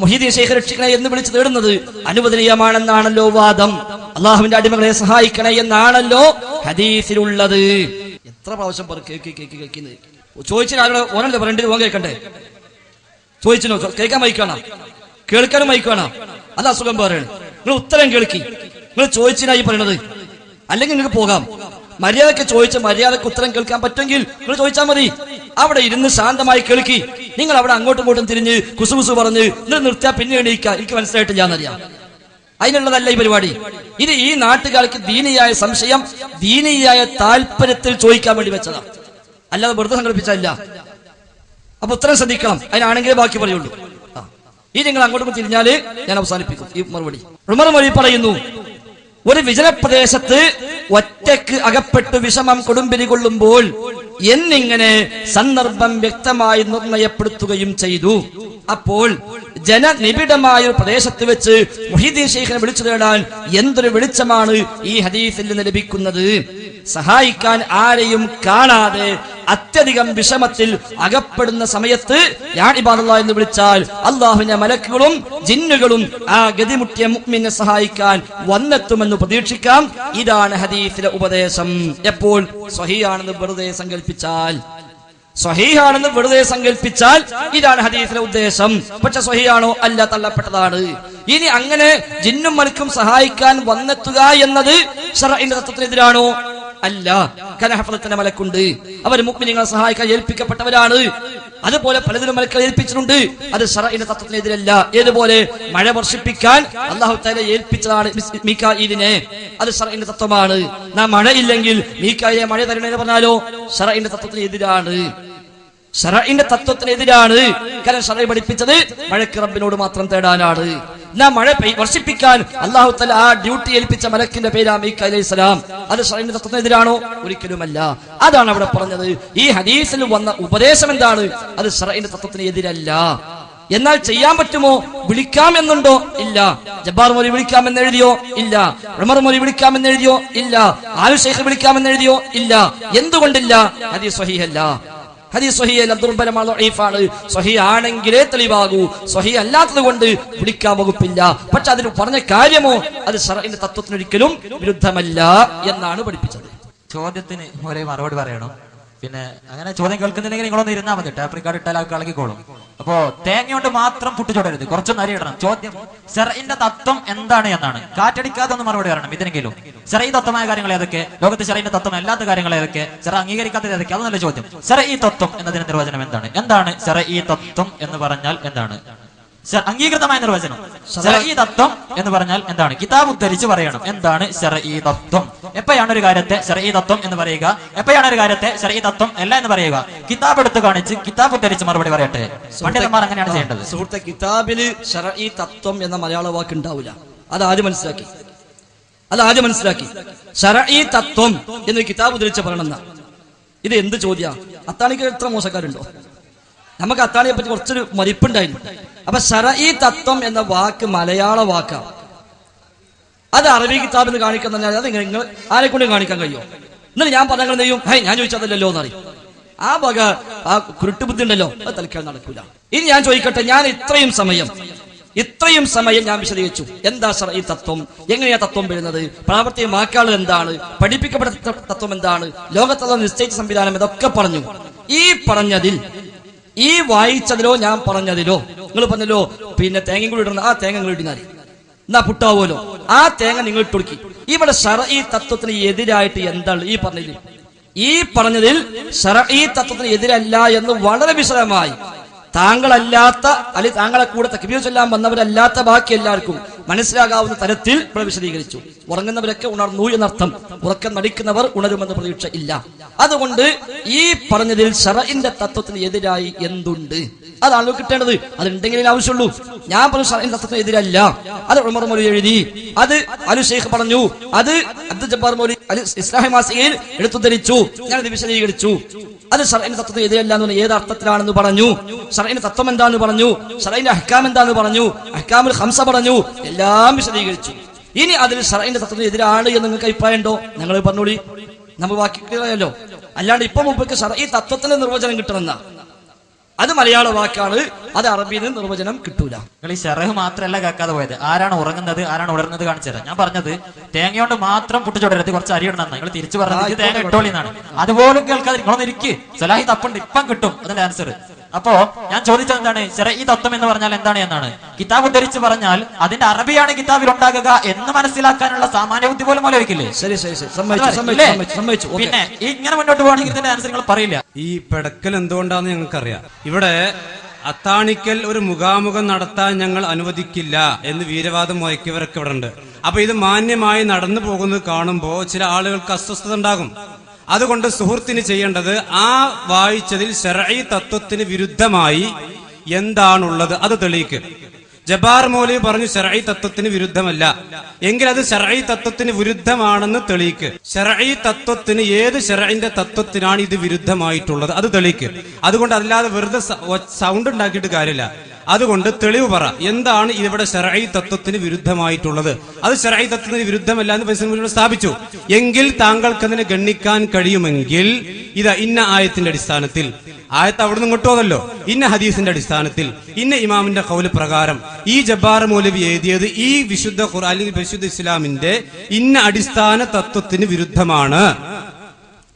മുഹീദ്ദീൻ ശൈഖ് രക്ഷിക്കണേ എന്ന് വിളിച്ചു തേടുന്നത് അനുവദനീയമാണെന്നാണല്ലോ വാദം. അള്ളാഹുവിന്റെ അടിമകളെ സഹായിക്കണേ എന്നാണല്ലോ ഹദീസിലുള്ളത്. എത്ര പ്രാവശ്യം കേൾക്കുന്നത്? ചോദിച്ചാൽ ഓനല്ലേ പറയേണ്ടത്? ഓൻ കേൾക്കണ്ടേ? ചോദിച്ചോ? കേൾക്കാൻ മൈക്കാണോ? കേൾക്കാനും മൈക്കാണോ? അത് അസുഖം പറയണം. നിങ്ങൾ ഉത്തരം കേൾക്കി. നിങ്ങൾ ചോദിച്ചായി പറയണത്. അല്ലെങ്കിൽ നിങ്ങൾക്ക് പോകാം. മര്യാദക്ക് ചോദിച്ച് മര്യാദക്ക് ഉത്തരം കേൾക്കാൻ പറ്റുമെങ്കിൽ നിങ്ങൾ ചോദിച്ചാൽ മതി. അവിടെ ഇരുന്ന് ശാന്തമായി കേൾക്കി. നിങ്ങൾ അവിടെ അങ്ങോട്ടും ഇങ്ങോട്ടും തിരിഞ്ഞ് കുസുകുസു പറഞ്ഞ് നിർത്തിയാൽ പിന്നെ എണീക്കുക. എനിക്ക് മനസ്സിലായിട്ടില്ല എന്നറിയാം. അതിനുള്ളതല്ല ഈ പരിപാടി. ഇത് ഈ നാട്ടുകാർക്ക് ദീനിയായ സംശയം ദീനിയായ താല്പര്യത്തിൽ ചോദിക്കാൻ വേണ്ടി വെച്ചതാണ്, അല്ലാതെ വെറുതെ സംഘടിപ്പിച്ചല്ല. അപ്പൊ ഉത്തരം ശ്രദ്ധിക്കണം, അതിനാണെങ്കിലേ ബാക്കി പറയുള്ളൂ. ഈ നിങ്ങൾ അങ്ങോട്ടും തിരിഞ്ഞാല് ഞാൻ അവസാനിപ്പിക്കും ഈ മറുപടി. ഉമർ മൊഴി പറയുന്നു, ഒരു വിജനപ്രദേശത്ത് ഒറ്റക്ക് അകപ്പെട്ട് വിഷമം കൊടുമ്പിരി കൊള്ളുമ്പോൾ എന്നിങ്ങനെ സന്ദർഭം വ്യക്തമായി നിർണയപ്പെടുത്തുകയും ചെയ്തു. അപ്പോൾ ജനനിബിഡമായ ഒരു പ്രദേശത്ത് വെച്ച് മുഹീദ്ദീൻ ശൈഖിനെ വിളിച്ചു തേടാൻ എന്തൊരു വെളിച്ചമാണ് ഈ ഹദീസിൽ നിന്ന് ലഭിക്കുന്നത്. സഹായിക്കാൻ ആരെയും കാണാതെ അത്യധികം വിഷമത്തിൽ അകപ്പെടുന്ന സമയത്ത് യാ ഇബാദല്ലാഹ് എന്ന് വിളിച്ചാൽ അള്ളാഹുവിന്റെ മലക്കുകളും ജിന്നുകളും ആ ഗതിമുട്ടിയ മുഅ്മിനെ സഹായിക്കാൻ വന്നെത്തുമെന്ന് പ്രതീക്ഷിക്കാം. ഇതാണ് ഹദീസിലെ ഉപദേശം. എപ്പോൾ സ്വഹീഹാണെന്ന് വെറുതെ സങ്കല്പിച്ചാൽ ഇതാണ് ഹദീസിലെ ഉദ്ദേശം. പക്ഷെ സ്വഹീഹാണോ? അല്ല, തള്ളപ്പെട്ടതാണ്. ഇനി അങ്ങനെ ജിന്നും മലക്കും സഹായിക്കാൻ വന്നെത്തുക എന്നത് ശർഈന്റെ തത്വത്തിനെതിരാണോ? അല്ല. കനഹഫലത്തിന്റെ മലക്കുണ്ട്, അവർ മുഅ്മിനീങ്ങളെ സഹായിക്കാൻ ഏൽപ്പിക്കപ്പെട്ടവരാണ്. അതുപോലെ പലതിലും മലക്കളെ ഏൽപ്പിച്ചിട്ടുണ്ട്, അത് ശർഈന്റെ തത്വത്തിനെതിരല്ല. ഏതുപോലെ മഴ വർഷിപ്പിക്കാൻ അല്ലാഹു തആല ഏൽപ്പിച്ചതാണ് മീകാഈലിനെ, അത് ശർഈന്റെ തത്വമാണ്. നാം മഴയില്ലെങ്കിൽ മീകാഈലിനെ മഴ തരണമെന്ന് പറഞ്ഞാലോ ശർഈന്റെ തത്വത്തിനെതിരാണ്. കാരണം ശർഈ പഠിപ്പിച്ചത് മഴയ്ക്ക് റബ്ബിനോട് മാത്രം തേടാനാണ്. നാം മഴ വർഷിപ്പിക്കാൻ അല്ലാഹു തആല ആ ഡ്യൂട്ടി ഏൽപ്പിച്ച മലക്കിന്റെ പേരാണ് മീകാഈൽ അലൈഹിസ്സലാം. അത് ശർഈന്റെ തത്വത്തിനെതിരാണോ? ഒരിക്കലുമല്ല. അതാണ് അവിടെ പറഞ്ഞത്. ഈ ഹദീസിൽ വന്ന ഉപദേശം എന്താണ്? അത് ശർഈന്റെ തത്വത്തിന് എതിരല്ല. എന്നാൽ ചെയ്യാൻ പറ്റുമോ? വിളിക്കാമെന്നുണ്ടോ? ഇല്ല. ജബ്ബാർ മൗലവി വിളിക്കാമെന്ന് എഴുതിയോ? ഇല്ല. ഉമർ മൗലവി വിളിക്കാമെന്ന് എഴുതിയോ? ഇല്ല. ആലു ശൈഖ് വിളിക്കാമെന്ന് എഴുതിയോ? ഇല്ല. എന്തുകൊണ്ടില്ല? ഹദീസ് സ്വഹീഹല്ല. ഹദീസ് സ്വഹീഹല്ല, ദുർബലമാണ്, ദഈഫാണ്. സ്വഹീഹ് ആണെങ്കിലേ തെളിവാകൂ. സ്വഹീഹ് അല്ലാത്തത് കൊണ്ട് വിളിക്കാൻ വകുപ്പില്ല. പക്ഷെ അതിന് പറഞ്ഞ കാര്യമോ അത് ശർഈന്റെ തത്വത്തിനൊരിക്കലും വിരുദ്ധമല്ല എന്നാണ് പഠിപ്പിച്ചത്. ചോദ്യത്തിന് ഒരേ മറുപടി പറയണം. പിന്നെ അങ്ങനെ ചോദ്യം കേൾക്കുന്നുണ്ടെങ്കിൽ നിങ്ങളൊന്ന് ഇരുന്നാൽ മതി. ടാപ്പ് റെക്കോർഡ് ഇട്ടാൽ കളകിക്കോളും. അപ്പോ തേങ്ങ കൊണ്ട് മാത്രം പുട്ടിച്ചോടരുത്, കുറച്ചൊന്നും അരിയിടണം. ചോദ്യം ശർഈന്റെ തത്വം എന്താണ് എന്നാണ്. കാറ്റടിക്കാതെ ഒന്ന് മറുപടി പറയണം. ഇതിനെങ്കിലും ശർഈ തത്വമായ കാര്യങ്ങൾ ഏതൊക്കെ, ലോകത്ത് ശർഈന്റെ തത്വം അല്ലാത്ത കാര്യങ്ങൾ ഏതൊക്കെ, ശർഈ അംഗീകരിക്കാത്തത് ഏതൊക്കെ, അതൊന്നല്ല ചോദ്യം. ശർഈ തത്വം എന്നതിന്റെ നിർവചനം എന്താണ്? എന്താണ് ശർഈ തത്വം എന്ന് പറഞ്ഞാൽ എന്താണ്? അംഗീകൃതമായ നിർവചനം. ശർഈ തത്വം എന്ന് പറഞ്ഞാൽ എന്താണ്? കിതാബ് ഉദ്ധരിച്ച് പറയണം എന്താണ് ശർഈ തത്വം. എപ്പോഴാണ് ഒരു കാര്യത്തെ ശർഈ തത്വം എന്ന് പറയുക, എപ്പോഴാണ് ഒരു കാര്യത്തെ ശർഈ തത്വം അല്ല എന്ന് പറയുക? കിതാബ് എടുത്ത് കാണിച്ച് കിതാബ് ഉദ്ധരിച്ച് മറുപടി പറയട്ടെ. പണ്ഡിതന്മാർ അങ്ങനെയാണ് ചെയ്യേണ്ടത്. സുഹൃത്തെ, കിതാബില് ശർഈ തത്വം എന്ന മലയാള വാക്ക് ഉണ്ടാവില്ല. അത് ആദ്യം മനസ്സിലാക്കി. ശർഈ തത്വം എന്ന് കിതാബ് ഉദ്ധരിച്ച് പറയണമെന്ന ഇത് എന്ത് ചോദ്യ? അത്താണിക്ക് എത്ര മോശക്കാരുണ്ടോ? നമുക്ക് അത്താണിയെ പറ്റി കുറച്ചൊരു മതിപ്പുണ്ടായിരുന്നു. അപ്പൊ ശർഈ തത്വം എന്ന വാക്ക് മലയാള വാക്കാണ്. അത് അറബി കിതാബിന് കാണിക്കുന്ന അത് നിങ്ങൾ ആരെക്കൊണ്ട് കാണിക്കാൻ കഴിയുമോ? എന്നിട്ട് ഞാൻ പറഞ്ഞ നെയ്യും ഞാൻ ചോദിച്ചതല്ലോ എന്നറിയും. ആ വക ആ കുരുട്ടുബുദ്ധി ഉണ്ടല്ലോ, അത് തൽക്കാലം നടക്കൂല. ഇനി ഞാൻ ചോദിക്കട്ടെ, ഞാൻ ഇത്രയും സമയം ഞാൻ വിശദീകരിച്ചു എന്താ ശർഈ തത്വം, എങ്ങനെയാ തത്വം വരുന്നത്, പ്രാവർത്തികമാക്കാള് എന്താണ്, പഠിപ്പിക്കപ്പെട്ട തത്വം എന്താണ്, ലോകത്തുള്ള നിശ്ചയിച്ച സംവിധാനം, ഇതൊക്കെ പറഞ്ഞു. ഈ പറഞ്ഞതിൽ, ഈ വായിച്ചതിലോ ഞാൻ പറഞ്ഞതിലോ, നിങ്ങൾ പറഞ്ഞല്ലോ പിന്നെ തേങ്ങ കൂടി ഇടണം, ആ തേങ്ങ നിങ്ങൾ ഇടിനാല് എന്നാ പുട്ടാവുമല്ലോ, ആ തേങ്ങ നിങ്ങൾ ഇട്ടുടുക്കി. ഇവിടെ ശർഈ തത്വത്തിന് എതിരായിട്ട് എന്താണ് ഈ പറഞ്ഞതിൽ ശർഈ തത്വത്തിന് എതിരല്ല എന്ന് വളരെ വിശദമായി താങ്കളല്ലാത്ത അല്ലെങ്കിൽ താങ്കളെ കൂടെ തക്ബീർ ചൊല്ലാൻ വന്നവരല്ലാത്ത ബാക്കി എല്ലാവർക്കും മനസ്സിലാകാവുന്ന തരത്തിൽ ഇവിടെ വിശദീകരിച്ചു. ഉറങ്ങുന്നവരൊക്കെ ഉണർന്നു എന്നർത്ഥം, ഉറക്കം നടിക്കുന്നവർ ഉണരുമെന്ന് പ്രതീക്ഷ ഇല്ല. അതുകൊണ്ട് ഈ പറഞ്ഞതിൽ ശർഈന്റെ തത്വത്തിന് എതിരായി എന്തുണ്ട് അതാണല്ലോ കിട്ടേണ്ടത്. അതുണ്ടെങ്കിലേ ആവശ്യമുള്ളൂ. ഞാൻ പറഞ്ഞു ശർഈന്റെ തത്വത്തിന് എതിരല്ല, അത് ഉമർ മൗലവി എഴുതി, അത് ആലു ശൈഖ് പറഞ്ഞു, അത് അബ്ദുൽ ജബ്ബാർ മൗലവി ഇസ്ലാഹി മാസികയിൽ എടുത്തുദ്ധരിച്ചു, ഞാനത് വിശദീകരിച്ചു. അത് ശർഈന്റെ തത്വത്തിന് എതിരല്ല എന്ന് ഏത് അർത്ഥത്തിലാണെന്ന് പറഞ്ഞു, ശർഈന്റെ തത്വം എന്താന്ന് പറഞ്ഞു, ശർഈന്റെ അഹ്കാം എന്താന്ന് പറഞ്ഞു, അഹ്കാമുൽ ഖംസ പറഞ്ഞു, എല്ലാം വിശദീകരിച്ചു. ഇനി അതിൽ ശർഈന്റെ തത്വത്തിന് എതിരാണ് എന്ന് നിങ്ങൾക്ക് അഭിപ്രായം ഉണ്ടോ? ഞങ്ങൾ പറഞ്ഞോളി, നമ്മൾ ബാക്കിയല്ലോ. അല്ലാണ്ട് ഇപ്പൊ മുമ്പ് ശർഈ തത്വത്തിന്റെ നിർവചനം കിട്ടണമെന്ന അത് മലയാള വാക്കാണ്, അത് അറബിയിൽ നിന്ന് നിർവചനം കിട്ടൂല. നിങ്ങൾ ഈ ശർഹ് മാത്രമല്ല കേൾക്കാതെ പോയത്. ആരാണ് ഉറങ്ങുന്നത്, ആരാണ് ഉണർന്നത് കാണിച്ചു തരാം. ഞാൻ പറഞ്ഞത് തേങ്ങയോണ്ട് മാത്രം പുട്ടിച്ചോടരുത്, കുറച്ച് അരി ഇടണം. നിങ്ങൾ തിരിച്ചു പറഞ്ഞത് തേങ്ങ ഇട്ടോളി എന്നാണ്. അതുപോലും കേൾക്കാതെ നിങ്ങളൊന്ന് ഇരിക്ക്. സലാഹി തപ്പുണ്ട്, ഇപ്പം കിട്ടും അതിന്റെ ആൻസർ. അപ്പോ ഞാൻ ചോദിച്ചത് എന്താണ് ശർഈ തത്വം എന്ന് പറഞ്ഞാൽ എന്താണ് എന്നാണ്. കിതാബ് ഉദ്ധരിച്ച് പറഞ്ഞാൽ അതിന്റെ അറബിയാണ് കിതാബിൽ ഉണ്ടാകുക എന്ന് മനസ്സിലാക്കാനുള്ള സാമാന്യ ബുദ്ധി പോലും ആലോചിക്കില്ലേ? പിന്നെ ഇങ്ങനെ മുന്നോട്ട് പോകണമെങ്കിൽ ഇതിന്റെ ആൻസർ നിങ്ങൾ പറയില്ല. ഈ പെടക്കൽ എന്തുകൊണ്ടാന്ന് ഞങ്ങൾക്കറിയാം. ഇവിടെ അത്താണിക്കൽ ഒരു മുഖാമുഖം നടത്താൻ ഞങ്ങൾ അനുവദിക്കില്ല എന്ന് വീരവാദം മുഴക്കിയവരൊക്കെ ഇവിടെ ഉണ്ട്. അപ്പൊ ഇത് മാന്യമായി നടന്നു പോകുന്നത് കാണുമ്പോൾ ചില ആളുകൾക്ക് അസ്വസ്ഥത ഉണ്ടാകും. അതുകൊണ്ട് സുഹൃത്തിന് ചെയ്യേണ്ടത് ആ വായിച്ചതിൽ ശർഈ തത്വത്തിന് വിരുദ്ധമായി എന്താണുള്ളത് അത് തെളിയിക്കുക. ജബ്ബാർ മൗലവി പറഞ്ഞു ശർഈ തത്വത്തിന് വിരുദ്ധമല്ല എങ്കിൽ അത് ശർഈ തത്വത്തിന് വിരുദ്ധമാണെന്ന് തെളിയിക്കുക. ശർഈ തത്വത്തിന് ഏത് ശർഈന്റെ തത്വത്തിനാണ് ഇത് വിരുദ്ധമായിട്ടുള്ളത് അത് തെളിയിക്കുക. അതുകൊണ്ട് അല്ലാതെ വെറുതെ സൗണ്ട് ഉണ്ടാക്കിയിട്ട് കാര്യമില്ല. അതുകൊണ്ട് തെളിവ് പറ, എന്താണ് ഇവിടെ ശർഈ തത്വത്തിന് വിരുദ്ധമായിട്ടുള്ളത്? അത് ശർഈ തത്വത്തിന് വിരുദ്ധമല്ല എന്ന് ഫൈസൽ സ്ഥാപിച്ചു. എങ്കിൽ താങ്കൾക്ക് അതിനെ ഗണ്ണിക്കാൻ കഴിയുമെങ്കിൽ ഇതാ ഇന്ന ആയത്തിന്റെ അടിസ്ഥാനത്തിൽ, ആയത്ത് അവിടുന്ന് ഇങ്ങോട്ട് പോകല്ലോ, ഇന്ന ഹദീസിന്റെ അടിസ്ഥാനത്തിൽ ഇന്ന ഇമാമിന്റെ ഖൗല് പ്രകാരം ഈ ജബ്ബാർ മൗലവി എഴുതിയത് ഈ വിശുദ്ധ ഖുർആൻ അല്ലെങ്കിൽ പരിശുദ്ധ ഇസ്ലാമിന്റെ ഇന്ന അടിസ്ഥാന തത്വത്തിന് വിരുദ്ധമാണ്,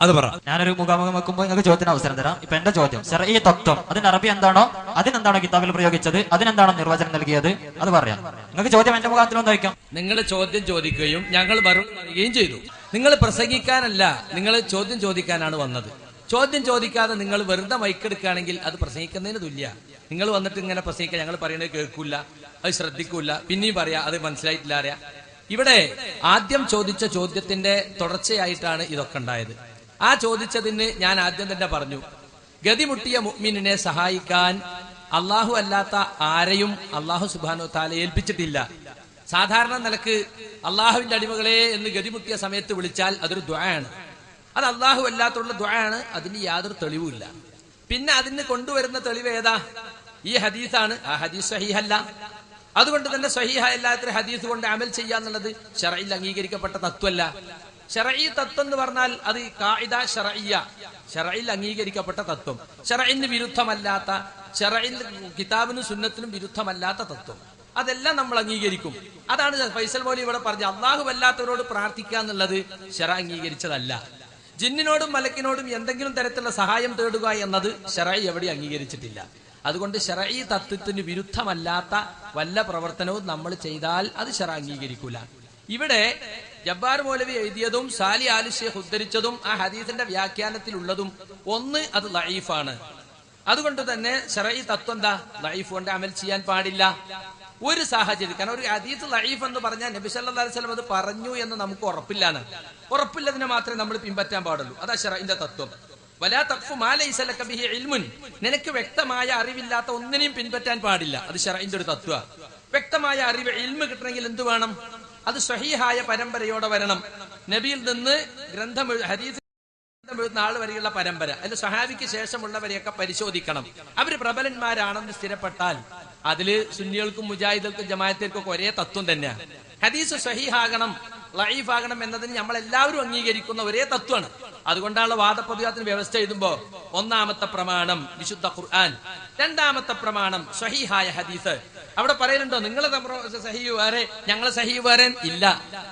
അത് പറ. ഞാനൊരു മുഖാമുഖം വെക്കുമ്പോൾ നിങ്ങൾക്ക് ചോദ്യത്തിന് അവസരം തരാം. ഇപ്പൊ എന്റെ ചോദ്യം, ശർഈ തത്വം അതിന് അറബി എന്താണോ അതിനെന്താണോ കിതാബിൽ പ്രയോഗിച്ചത്, അതിനെന്താണോ നിർവചനം നൽകിയത്, അത് പറയാം. നിങ്ങൾക്ക് ചോദ്യം എന്റെ മുഖാന്തരം ഒന്ന് വയ്ക്കാം. നിങ്ങൾ ചോദ്യം ചോദിക്കുകയും ഞങ്ങൾ മറുപടി പറയുകയും ചെയ്തു. നിങ്ങൾ പ്രസംഗിക്കാനല്ല, നിങ്ങൾ ചോദ്യം ചോദിക്കാനാണ് വന്നത്. ചോദ്യം ചോദിക്കാതെ നിങ്ങൾ വെറുതെ മൈക്കെടുക്കുകയാണെങ്കിൽ അത് പ്രസംഗിക്കുന്നതിന് തുല്യ. നിങ്ങൾ വന്നിട്ട് ഇങ്ങനെ പ്രസംഗിക്കുക, ഞങ്ങൾ പറയുന്നത് കേൾക്കൂല, അത് ശ്രദ്ധിക്കൂല, പിന്നെയും പറയാ അത് മനസ്സിലായിട്ടില്ല അറിയാം. ഇവിടെ ആദ്യം ചോദിച്ച ചോദ്യത്തിന്റെ തുടർച്ചയായിട്ടാണ് ഇതൊക്കെ ഉണ്ടായത്. ആ ചോദിച്ചതിന് ഞാൻ ആദ്യം തന്നെ പറഞ്ഞു, ഗതിമുട്ടിയ മുഅ്മിനിനെ സഹായിക്കാൻ അള്ളാഹു അല്ലാത്ത ആരെയും അള്ളാഹു സുബ്ഹാനഹു വ തആല ഏൽപ്പിച്ചിട്ടില്ല. സാധാരണ നിലക്ക് അള്ളാഹുവിന്റെ അടിമകളെ എന്ന് ഗതിമുട്ടിയ സമയത്ത് വിളിച്ചാൽ അതൊരു ദുആയാണ്. അത് അള്ളാഹു അല്ലാത്തുള്ള ദുആയാണ്, അതിന് യാതൊരു തെളിവുമില്ല. പിന്നെ അതിന് കൊണ്ടുവരുന്ന തെളിവ് ഏതാ? ഈ ഹദീസാണ്. ആ ഹദീസ് സ്വഹീഹല്ല. അതുകൊണ്ട് തന്നെ സ്വഹീഹല്ലാത്ത ഹദീസ് കൊണ്ട് അമൽ ചെയ്യാന്നുള്ളത് ശർഈൽ അംഗീകരിക്കപ്പെട്ട തത്വമല്ല. ശർഈ തത്വം എന്ന് പറഞ്ഞാൽ അത് ഖാഇദ ശർഈയ, ശർഈൽ അംഗീകരിക്കപ്പെട്ട തത്വം, ശർഈന് വിരുദ്ധമല്ലാത്ത, ശർഈൽ കിതാബിനും സുന്നത്തിനും വിരുദ്ധമല്ലാത്ത തത്വം, അതെല്ലാം നമ്മൾ അംഗീകരിക്കും. അതാണ് ഫൈസൽ മൗലവി ഇവിടെ പറഞ്ഞത്. അള്ളാഹു അല്ലാത്തവരോട് പ്രാർത്ഥിക്കുക എന്നുള്ളത് ശർഅ അംഗീകരിച്ചതല്ല. ജിന്നിനോടും മലക്കിനോടും എന്തെങ്കിലും തരത്തിലുള്ള സഹായം തേടുക എന്നത് ശർഅ എവിടെ അംഗീകരിച്ചിട്ടില്ല. അതുകൊണ്ട് ശർഈ തത്വത്തിന് വിരുദ്ധമല്ലാത്ത വല്ല പ്രവർത്തനവും നമ്മൾ ചെയ്താൽ അത് ശർഅ അംഗീകരിക്കൂല. ഇവിടെ ജബ്ബാർ മൗലവി എഴുതിയതും സാലി ആലി ഷേഖ് ഉദ്ധരിച്ചതും ആ ഹദീസിന്റെ വ്യാഖ്യാനത്തിലുള്ളതും ഒന്ന് അത് ലഈഫാണ്. അതുകൊണ്ട് തന്നെ ശർഈ തത്വം എന്താ? ലഈഫ് കൊണ്ട് അമൽ ചെയ്യാൻ പാടില്ല ഒരു സാഹചര്യം. കാരണം ഒരു ഹദീസ് ലഈഫ് എന്ന് പറഞ്ഞാൽ നബി സല്ലല്ലാഹു അലൈഹി വസല്ലം അത് പറഞ്ഞു എന്ന് നമുക്ക് ഉറപ്പില്ലാണ്. ഉറപ്പില്ലതിനെ മാത്രമേ നമ്മൾ പിൻപറ്റാൻ പാടുള്ളൂ. അതാ ശർഈന്റെ തത്വം. വലാ തഖ്ഫു മാ ലൈസ ലക ബിഹി ഇൽമുൻ, നിനക്ക് വ്യക്തമായ അറിവില്ലാത്ത ഒന്നിനെയും പിൻപറ്റാൻ പാടില്ല. അത് ശർഈന്റെ ഒരു തത്വ. വ്യക്തമായ അറിവ് ഇൽമ് കിട്ടണമെങ്കിൽ എന്ത് വേണം? അത് സ്വഹീഹായ പരമ്പരയോടെ വരണം. നബിയിൽ നിന്ന് ഗ്രന്ഥം ഹദീസ് നാൾ വരെയുള്ള പരമ്പര, അതിൽ സ്വഹാബിക്ക് ശേഷമുള്ളവരെയൊക്കെ പരിശോധിക്കണം. അവര് പ്രബലന്മാരാണെന്ന് സ്ഥിരപ്പെട്ടാൽ അതില് സുന്നികൾക്കും മുജാഹിദുകൾക്കും ജമാഅത്തേർക്കും ഒരേ തത്വം തന്നെയാണ്. ഹദീസ് സ്വഹീഹാകണം ലഈഫാകണം എന്നതിന് നമ്മൾ എല്ലാവരും അംഗീകരിക്കുന്ന ഒരേ തത്വമാണ്. അതുകൊണ്ടാണ് വാദപ്രതിവാദത്തിന് വ്യവസ്ഥ എഴുതുമ്പോ ഒന്നാമത്തെ പ്രമാണം വിശുദ്ധ ഖുർആൻ, രണ്ടാമത്തെ പ്രമാണം സ്വഹീഹായ ഹദീസ്. അവിടെ പറയലുണ്ടോ നിങ്ങളെ സഹീഹ് വേറെ ഞങ്ങളെ സഹീഹ് വേറെ? ഇല്ല.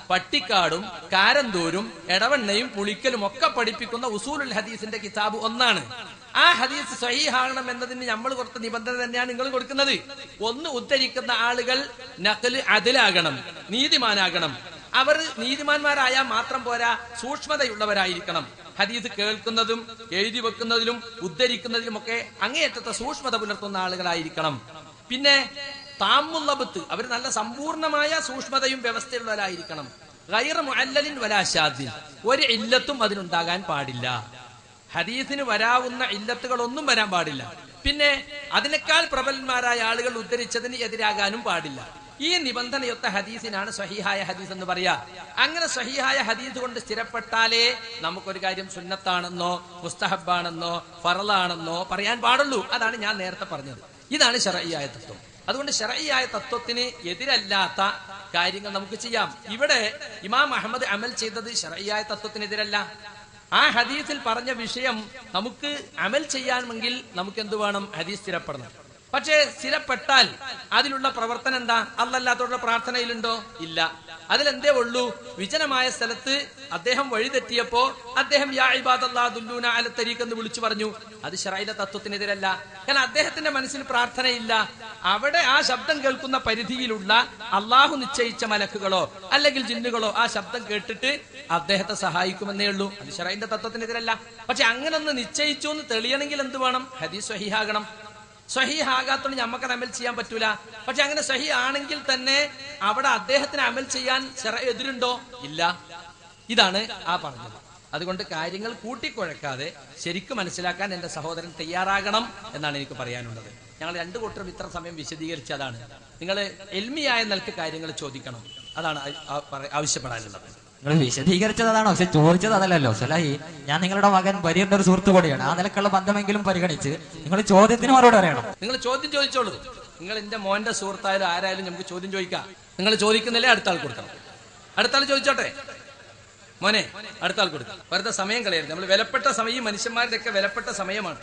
പട്ടിക്കാടും കാരന്തൂരും എടവണ്ണയും പുളിക്കലും ഒക്കെ പഠിപ്പിക്കുന്ന ഉസൂലുൽ ഹദീസിന്റെ കിതാബ് ഒന്നാണ്. ആ ഹദീസ് സ്വഹീഹാകണം എന്നതിന് നമ്മൾ കൊടുത്ത നിബന്ധന തന്നെയാണ് നിങ്ങൾ കൊടുക്കുന്നത്. ഒന്ന്, ഉദ്ധരിക്കുന്ന ആളുകൾ നഖ്ല് അദലാകണം, നീതിമാനാകണം. അവർ നീതിമാന്മാരായാൽ മാത്രം പോരാ, സൂക്ഷ്മതയുള്ളവരായിരിക്കണം. ഹദീസ് കേൾക്കുന്നതും എഴുതി വെക്കുന്നതിലും ഉദ്ധരിക്കുന്നതിലുമൊക്കെ അങ്ങേയറ്റത്തെ സൂക്ഷ്മത പുലർത്തുന്ന ആളുകളായിരിക്കണം. പിന്നെ താമുല്ലബത്ത്, അവർ നല്ല സമ്പൂർണമായ സൂക്ഷ്മതയും വ്യവസ്ഥയുള്ളവരായിരിക്കണം. ഗൈറ മുഅല്ലലിൻ വലാ ശാദിൻ, ഒരു ഇല്ലത്തും അതിനുണ്ടാകാൻ പാടില്ല. ഹദീസിന് വരാവുന്ന ഇല്ലത്തുകളൊന്നും വരാൻ പാടില്ല. പിന്നെ അതിനേക്കാൾ പ്രബലന്മാരായ ആളുകൾ ഉദ്ധരിച്ചതിന് എതിരാകാനും പാടില്ല. ഈ നിബന്ധനയൊത്ത ഹദീസിനാണ് സ്വഹീഹായ ഹദീസ് എന്ന് പറയാ. അങ്ങനെ സ്വഹീഹായ ഹദീസ് കൊണ്ട് സ്ഥിരപ്പെട്ടാലേ നമുക്കൊരു കാര്യം സുന്നത്താണെന്നോ മുസ്തഹബാണെന്നോ ഫറളാണെന്നോ പറയാൻ പാടുള്ളൂ. അതാണ് ഞാൻ നേരത്തെ പറഞ്ഞത്. ഇതാണ് ശർഈയായ തത്വം. അതുകൊണ്ട് ശർഈയായ തത്വത്തിന് എതിരല്ലാത്ത കാര്യങ്ങൾ നമുക്ക് ചെയ്യാം. ഇവിടെ ഇമാം അഹ്മദ് അമൽ ചെയ്തത് ശർഈയായ തത്വത്തിനെതിരല്ല. ആ ഹദീസിൽ പറഞ്ഞ വിഷയം നമുക്ക് അമൽ ചെയ്യാമെങ്കിൽ നമുക്ക് എന്ത് വേണം? ഹദീസ് സ്ഥിരപ്പെടണം. പക്ഷേ സ്ഥിരപ്പെട്ടാൽ അതിലുള്ള പ്രവർത്തനം എന്താ? അല്ലല്ലാത്തോടുള്ള പ്രാർത്ഥനയിലുണ്ടോ? ഇല്ല. അതിലെന്തേ ഉള്ളൂ? വിജനമായ സ്ഥലത്ത് അദ്ദേഹം വഴിതെറ്റിയപ്പോ അദ്ദേഹം യാ ഇബാദല്ലാഹ് ദുല്ലൂന അല തരീഖ് എന്ന് വിളിച്ചു പറഞ്ഞു. അത് ശർഈന്റെ തത്വത്തിനെതിരല്ല. കാരണം അദ്ദേഹത്തിന്റെ മനസ്സിൽ പ്രാർത്ഥനയില്ല. അവിടെ ആ ശബ്ദം കേൾക്കുന്ന പരിധിയിലുള്ള അള്ളാഹു നിശ്ചയിച്ച മലക്കുകളോ അല്ലെങ്കിൽ ജിന്നുകളോ ആ ശബ്ദം കേട്ടിട്ട് അദ്ദേഹത്തെ സഹായിക്കുമെന്നേ ഉള്ളൂ. അത് ശർഈന്റെ തത്വത്തിനെതിരല്ല. പക്ഷെ അങ്ങനെ ഒന്ന് നിശ്ചയിച്ചു എന്ന് തെളിയണമെങ്കിൽ എന്ത് വേണം? ഹദീസ് സ്വഹീഹാകണം. സ്വഹീഹ് ആകാത്തോണ്ട് ഞമ്മക്കത് അമൽ ചെയ്യാൻ പറ്റൂല. പക്ഷെ അങ്ങനെ സ്വഹീഹ് ആണെങ്കിൽ തന്നെ അവിടെ അദ്ദേഹത്തിന് അമൽ ചെയ്യാൻ എതിരുണ്ടോ? ഇല്ല. ഇതാണ് ആ പറഞ്ഞത്. അതുകൊണ്ട് കാര്യങ്ങൾ കൂട്ടിക്കുഴക്കാതെ ശരിക്കും മനസ്സിലാക്കാൻ എന്റെ സഹോദരൻ തയ്യാറാകണം എന്നാണ് എനിക്ക് പറയാനുള്ളത്. ഞങ്ങൾ രണ്ടു കൂട്ടരും ഇത്ര സമയം വിശദീകരിച്ചതാണ്. നിങ്ങൾ എൽമിയായ നിലക്ക് കാര്യങ്ങൾ ചോദിക്കണം, അതാണ് ആവശ്യപ്പെടാനുള്ളത്. നിങ്ങൾ വിശദീകരിച്ചത് അതാണോ? പക്ഷെ ചോദിച്ചത് അതല്ലല്ലോ സലാഹി. ഞാൻ നിങ്ങളുടെ മകൻ ബരീറിന്റെ ഒരു സുഹൃത്തു കൂടിയാണ്. ആ നിലക്കുള്ള ബന്ധമെങ്കിലും പരിഗണിച്ച് നിങ്ങൾ ചോദ്യത്തിന് മറുപടി പറയണം. നിങ്ങൾ ചോദ്യം ചോദിച്ചോളൂ. നിങ്ങൾ എന്റെ മോന്റെ സുഹൃത്തായാലും ആരായാലും നമുക്ക് ചോദ്യം ചോദിക്കാം. നിങ്ങൾ ചോദിക്കുന്നില്ലേ അടുത്ത ആൾ കൊടുക്കണം. അടുത്ത ആൾ ചോദിച്ചോട്ടെ. മോനെ അടുത്ത ആൾ കൊടുക്കാം. വെറുതെ സമയം കളയരുത്. നമ്മൾ വിലപ്പെട്ട സമയം, ഈ മനുഷ്യന്മാരുടെ ഒക്കെ വിലപ്പെട്ട സമയമാണ്.